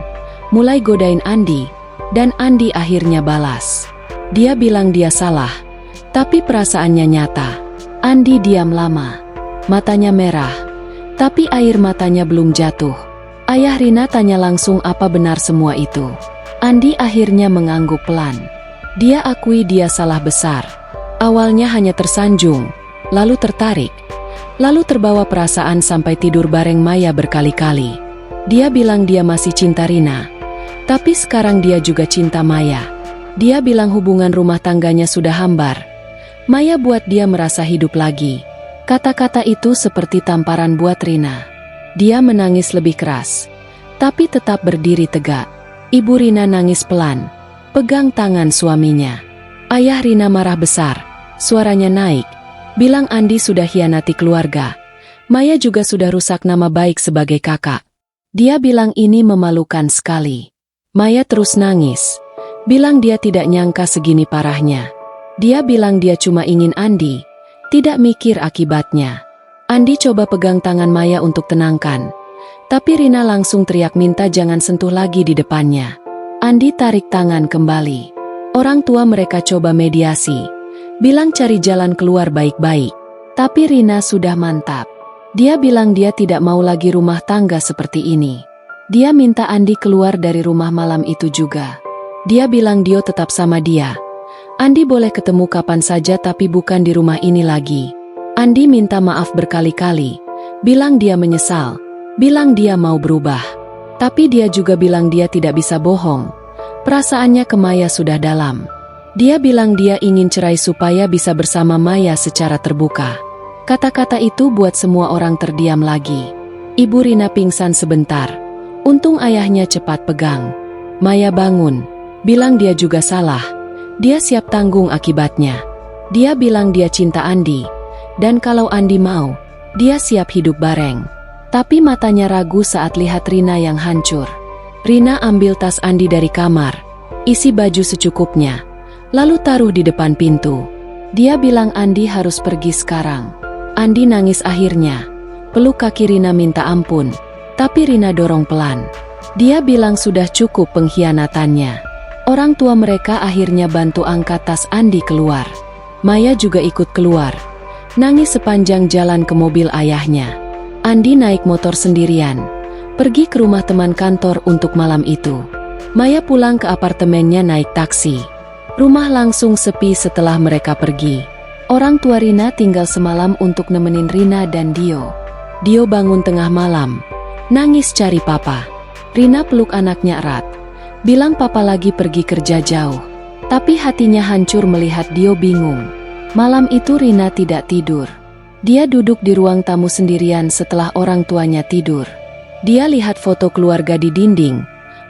Mulai godain Andi. Dan Andi akhirnya balas. Dia bilang dia salah. Tapi perasaannya nyata. Andi diam lama. Matanya merah. Tapi air matanya belum jatuh. Ayah Rina tanya langsung apa benar semua itu. Andi akhirnya mengangguk pelan. Dia akui dia salah besar. Awalnya hanya tersanjung, lalu tertarik, lalu terbawa perasaan sampai tidur bareng Maya berkali-kali. Dia bilang dia masih cinta Rina, tapi sekarang dia juga cinta Maya. Dia bilang hubungan rumah tangganya sudah hambar. Maya buat dia merasa hidup lagi. Kata-kata itu seperti tamparan buat Rina. Dia menangis lebih keras, tapi tetap berdiri tegak. Ibu Rina nangis pelan, pegang tangan suaminya. Ayah Rina marah besar, suaranya naik, bilang Andi sudah hianati keluarga. Maya juga sudah rusak nama baik sebagai kakak. Dia bilang ini memalukan sekali. Maya terus nangis, bilang dia tidak nyangka segini parahnya. Dia bilang dia cuma ingin Andi, tidak mikir akibatnya. Andi coba pegang tangan Maya untuk tenangkan. Tapi Rina langsung teriak minta jangan sentuh lagi di depannya. Andi tarik tangan kembali. Orang tua mereka coba mediasi. Bilang cari jalan keluar baik-baik. Tapi Rina sudah mantap. Dia bilang dia tidak mau lagi rumah tangga seperti ini. Dia minta Andi keluar dari rumah malam itu juga. Dia bilang Dio tetap sama dia. Andi boleh ketemu kapan saja tapi bukan di rumah ini lagi. Andi minta maaf berkali-kali, bilang dia menyesal, bilang dia mau berubah. Tapi dia juga bilang dia tidak bisa bohong. Perasaannya ke Maya sudah dalam. Dia bilang dia ingin cerai supaya bisa bersama Maya secara terbuka. Kata-kata itu buat semua orang terdiam lagi. Ibu Rina pingsan sebentar. Untung ayahnya cepat pegang. Maya bangun, bilang dia juga salah. Dia siap tanggung akibatnya. Dia bilang dia cinta Andi. Dan kalau Andi mau, Dia siap hidup bareng. Tapi matanya ragu saat lihat Rina yang hancur. Rina ambil tas Andi dari kamar, isi baju secukupnya, lalu taruh di depan pintu. Dia bilang Andi harus pergi sekarang. Andi nangis akhirnya, peluk kaki Rina minta ampun, tapi Rina dorong pelan. Dia bilang sudah cukup pengkhianatannya. Orang tua mereka akhirnya bantu angkat tas Andi keluar. Maya juga ikut keluar, nangis sepanjang jalan ke mobil ayahnya. Andi naik motor sendirian, pergi ke rumah teman kantor untuk malam itu. Maya pulang ke apartemennya naik taksi. Rumah langsung sepi setelah mereka pergi. Orang tua Rina tinggal semalam untuk nemenin Rina dan Dio. Dio bangun tengah malam, nangis cari papa. Rina peluk anaknya erat, bilang papa lagi pergi kerja jauh. Tapi hatinya hancur melihat Dio bingung. Malam itu Rina tidak tidur. Dia duduk di ruang tamu sendirian setelah orang tuanya tidur. Dia lihat foto keluarga di dinding,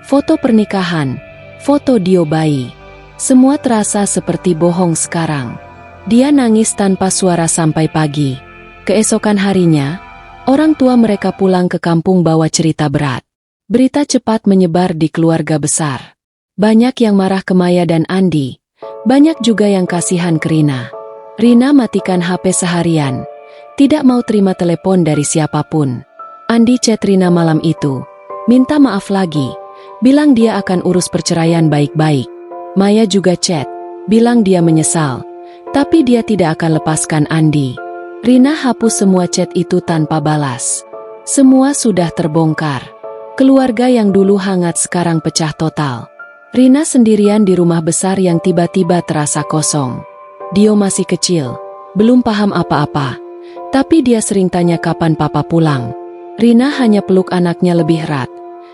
foto pernikahan, foto Dio bayi. Semua terasa seperti bohong sekarang. Dia nangis tanpa suara sampai pagi. Keesokan harinya, orang tua mereka pulang ke kampung bawa cerita berat. Berita cepat menyebar di keluarga besar. Banyak yang marah ke Maya dan Andi. Banyak juga yang kasihan ke Rina. Rina matikan HP seharian. Tidak mau terima telepon dari siapapun. Andi chat Rina malam itu, minta maaf lagi, bilang dia akan urus perceraian baik-baik. Maya juga chat, bilang dia menyesal, tapi dia tidak akan lepaskan Andi. Rina hapus semua chat itu tanpa balas. Semua sudah terbongkar. Keluarga yang dulu hangat sekarang pecah total. Rina sendirian di rumah besar yang tiba-tiba terasa kosong. Dio masih kecil, belum paham apa-apa. Tapi dia sering tanya kapan papa pulang. Rina hanya peluk anaknya lebih erat,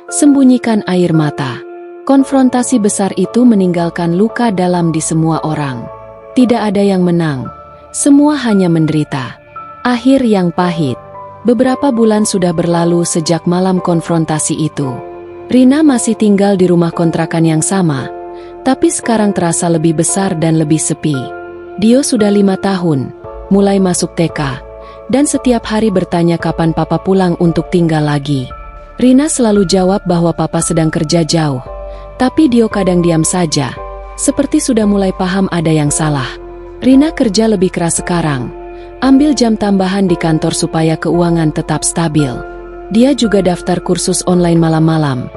sembunyikan air mata. Konfrontasi besar itu meninggalkan luka dalam di semua orang. Tidak ada yang menang, semua hanya menderita. Akhir yang pahit. Beberapa bulan sudah berlalu sejak malam konfrontasi itu. Rina masih tinggal di rumah kontrakan yang sama, tapi sekarang terasa lebih besar dan lebih sepi. Dio sudah 5 tahun, mulai masuk TK. Dan setiap hari bertanya kapan papa pulang untuk tinggal lagi. Rina selalu jawab bahwa papa sedang kerja jauh. Tapi Dio kadang diam saja, seperti sudah mulai paham ada yang salah. Rina kerja lebih keras sekarang, ambil jam tambahan di kantor supaya keuangan tetap stabil. Dia juga daftar kursus online malam-malam,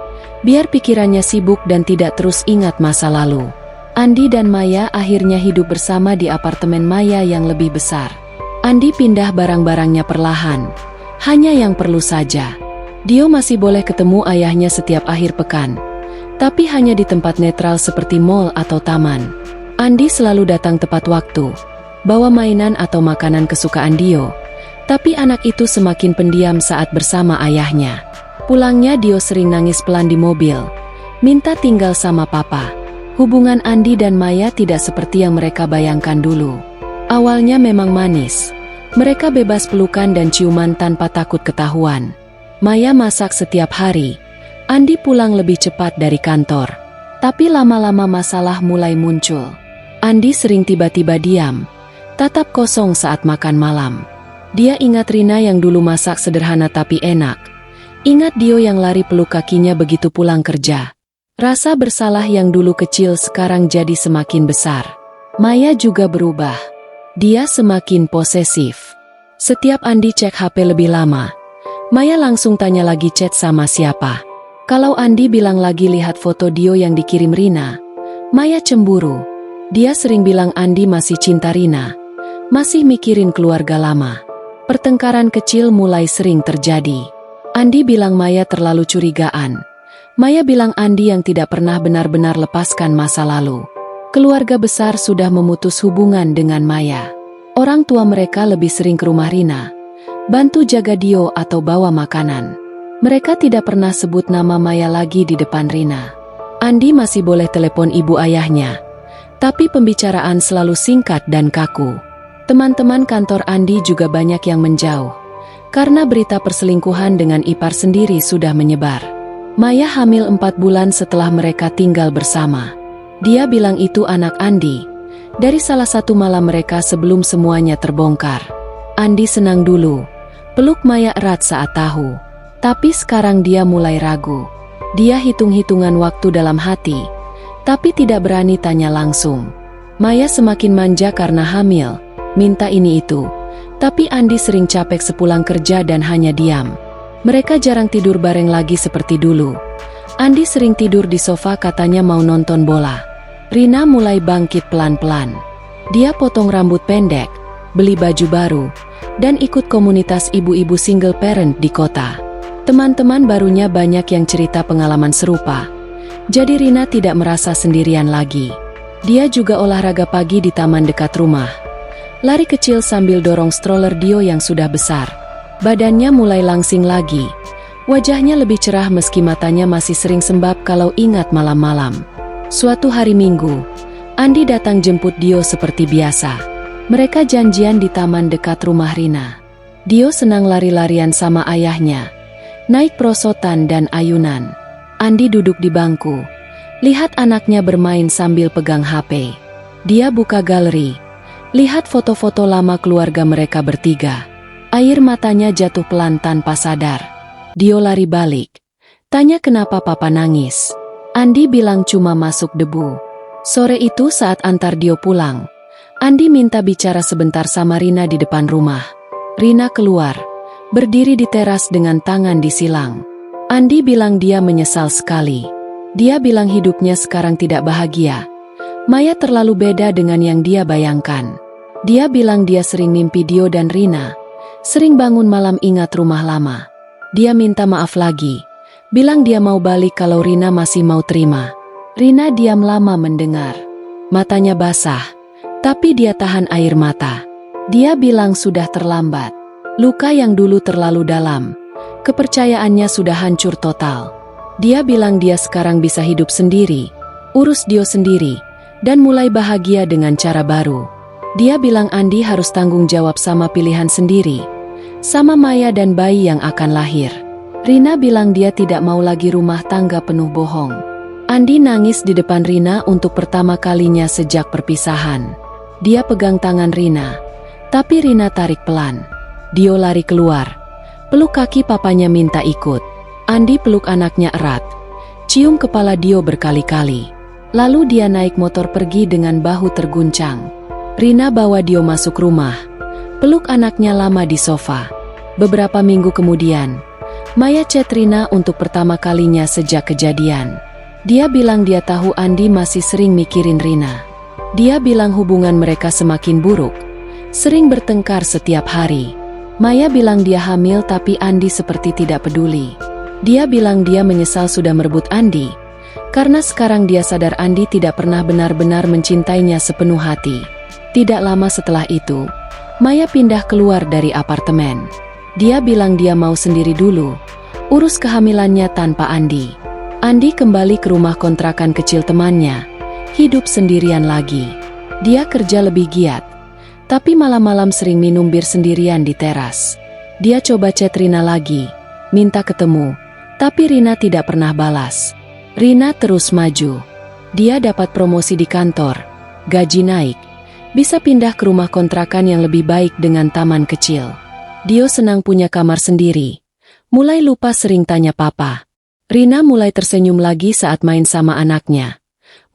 biar pikirannya sibuk dan tidak terus ingat masa lalu. Andi dan Maya akhirnya hidup bersama di apartemen Maya yang lebih besar. Andi pindah barang-barangnya perlahan, hanya yang perlu saja. Dio masih boleh ketemu ayahnya setiap akhir pekan, tapi hanya di tempat netral seperti mall atau taman. Andi selalu datang tepat waktu, bawa mainan atau makanan kesukaan Dio, tapi anak itu semakin pendiam saat bersama ayahnya. Pulangnya Dio sering nangis pelan di mobil, minta tinggal sama papa. Hubungan Andi dan Maya tidak seperti yang mereka bayangkan dulu. Awalnya memang manis. Mereka bebas pelukan dan ciuman tanpa takut ketahuan. Maya masak setiap hari. Andi pulang lebih cepat dari kantor. Tapi lama-lama masalah mulai muncul. Andi sering tiba-tiba diam, tatap kosong saat makan malam. Dia ingat Rina yang dulu masak sederhana tapi enak. Ingat Dio yang lari peluk kakinya begitu pulang kerja. Rasa bersalah yang dulu kecil sekarang jadi semakin besar. Maya juga berubah. Dia semakin posesif. Setiap Andi cek HP lebih lama, Maya langsung tanya lagi chat sama siapa. Kalau Andi bilang lagi lihat foto Dio yang dikirim Rina, Maya cemburu. Dia sering bilang Andi masih cinta Rina, masih mikirin keluarga lama. Pertengkaran kecil mulai sering terjadi. Andi bilang Maya terlalu curigaan. Maya bilang Andi yang tidak pernah benar-benar lepaskan masa lalu. Keluarga besar sudah memutus hubungan dengan Maya. Orang tua mereka lebih sering ke rumah Rina, bantu jaga Dio atau bawa makanan. Mereka tidak pernah sebut nama Maya lagi di depan Rina. Andi masih boleh telepon ibu ayahnya, tapi pembicaraan selalu singkat dan kaku. Teman-teman kantor Andi juga banyak yang menjauh, karena berita perselingkuhan dengan ipar sendiri sudah menyebar. Maya hamil 4 bulan setelah mereka tinggal bersama. Dia bilang itu anak Andi, dari salah satu malam mereka sebelum semuanya terbongkar. Andi senang dulu, Peluk Maya erat saat tahu. Tapi sekarang dia mulai ragu. Dia hitung-hitungan waktu dalam hati, tapi tidak berani tanya langsung. Maya semakin manja karena hamil, minta ini itu. Tapi Andi sering capek sepulang kerja dan hanya diam. Mereka jarang tidur bareng lagi seperti dulu. Andi sering tidur di sofa, katanya mau nonton bola. Rina mulai bangkit pelan-pelan. Dia potong rambut pendek, beli baju baru, dan ikut komunitas ibu-ibu single parent di kota. Teman-teman barunya banyak yang cerita pengalaman serupa. Jadi Rina tidak merasa sendirian lagi. Dia juga olahraga pagi di taman dekat rumah. Lari kecil sambil dorong stroller Dio yang sudah besar. Badannya mulai langsing lagi. Wajahnya lebih cerah meski matanya masih sering sembab kalau ingat malam-malam. Suatu hari Minggu, Andi datang jemput Dio seperti biasa. Mereka janjian di taman dekat rumah Rina. Dio senang lari-larian sama ayahnya, naik perosotan dan ayunan. Andi duduk di bangku, lihat anaknya bermain sambil pegang HP. Dia buka galeri, lihat foto-foto lama keluarga mereka bertiga. Air matanya jatuh pelan tanpa sadar. Dio lari balik, tanya kenapa papa nangis. Andi bilang cuma masuk debu. Sore itu saat antar Dio pulang, Andi minta bicara sebentar sama Rina di depan rumah. Rina keluar, berdiri di teras dengan tangan disilang. Andi bilang dia menyesal sekali. Dia bilang hidupnya sekarang tidak bahagia. Maya terlalu beda dengan yang dia bayangkan. Dia bilang dia sering mimpi Dio dan Rina, sering bangun malam ingat rumah lama. Dia minta maaf lagi, bilang dia mau balik kalau Rina masih mau terima. Rina diam lama mendengar. Matanya basah, tapi dia tahan air mata. Dia bilang sudah terlambat. Luka yang dulu terlalu dalam, kepercayaannya sudah hancur total. Dia bilang dia sekarang bisa hidup sendiri, urus Dio sendiri, dan mulai bahagia dengan cara baru. Dia bilang Andi harus tanggung jawab sama pilihan sendiri, sama Maya dan bayi yang akan lahir. Rina bilang dia tidak mau lagi rumah tangga penuh bohong. Andi nangis di depan Rina untuk pertama kalinya sejak perpisahan. Dia pegang tangan Rina, tapi Rina tarik pelan. Dio lari keluar, peluk kaki papanya minta ikut. Andi peluk anaknya erat, cium kepala Dio berkali-kali. Lalu dia naik motor pergi dengan bahu terguncang. Rina bawa Dio masuk rumah, peluk anaknya lama di sofa. Beberapa minggu kemudian, Maya chat Rina untuk pertama kalinya sejak kejadian. Dia bilang dia tahu Andi masih sering mikirin Rina. Dia bilang hubungan mereka semakin buruk, sering bertengkar setiap hari. Maya bilang dia hamil tapi Andi seperti tidak peduli. Dia bilang dia menyesal sudah merebut Andi, karena sekarang dia sadar Andi tidak pernah benar-benar mencintainya sepenuh hati. Tidak lama setelah itu, Maya pindah keluar dari apartemen. Dia bilang dia mau sendiri dulu, urus kehamilannya tanpa Andi. Andi kembali ke rumah kontrakan kecil temannya, hidup sendirian lagi. Dia kerja lebih giat, tapi malam-malam sering minum bir sendirian di teras. Dia coba chat Rina lagi, minta ketemu, tapi Rina tidak pernah balas. Rina terus maju. Dia dapat promosi di kantor, gaji naik, bisa pindah ke rumah kontrakan yang lebih baik dengan taman kecil. Dio senang punya kamar sendiri, mulai lupa sering tanya papa. Rina mulai tersenyum lagi saat main sama anaknya,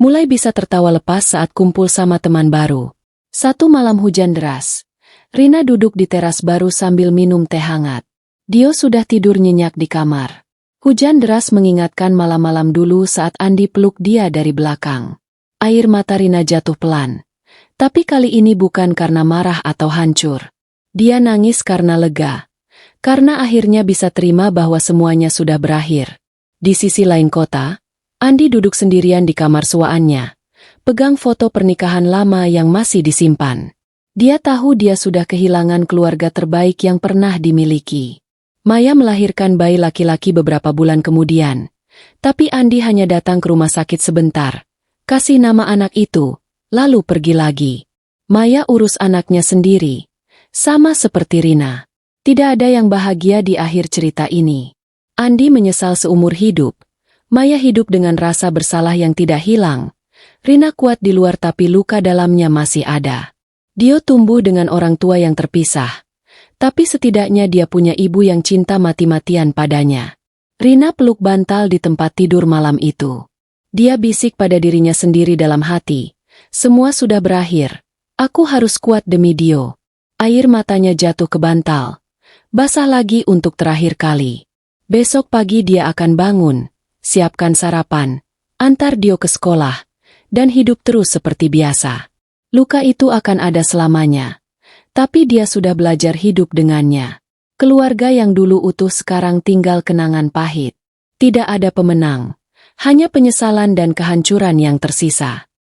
mulai bisa tertawa lepas saat kumpul sama teman baru. Satu malam hujan deras, Rina duduk di teras baru sambil minum teh hangat. Dio sudah tidur nyenyak di kamar. Hujan deras mengingatkan malam-malam dulu saat Andi peluk dia dari belakang. Air mata Rina jatuh pelan, tapi kali ini bukan karena marah atau hancur. Dia nangis karena lega, karena akhirnya bisa terima bahwa semuanya sudah berakhir. Di sisi lain kota, Andi duduk sendirian di kamar suaannya, pegang foto pernikahan lama yang masih disimpan. Dia tahu dia sudah kehilangan keluarga terbaik yang pernah dimiliki. Maya melahirkan bayi laki-laki beberapa bulan kemudian, tapi Andi hanya datang ke rumah sakit sebentar, kasih nama anak itu, lalu pergi lagi. Maya urus anaknya sendiri, sama seperti Rina. Tidak ada yang bahagia di akhir cerita ini. Andi menyesal seumur hidup. Maya hidup dengan rasa bersalah yang tidak hilang. Rina kuat di luar tapi luka dalamnya masih ada. Dio tumbuh dengan orang tua yang terpisah, Tapi setidaknya dia punya ibu yang cinta mati-matian padanya. Rina peluk bantal di tempat tidur malam itu. Dia bisik pada dirinya sendiri dalam hati. Semua sudah berakhir. Aku harus kuat demi Dio. Air matanya jatuh ke bantal. Basah lagi untuk terakhir kali. Besok pagi dia akan bangun, siapkan sarapan, antar Dio ke sekolah, dan hidup terus seperti biasa. Luka itu akan ada selamanya. Tapi dia sudah belajar hidup dengannya. Keluarga yang dulu utuh sekarang tinggal kenangan pahit. Tidak ada pemenang, hanya penyesalan dan kehancuran yang tersisa.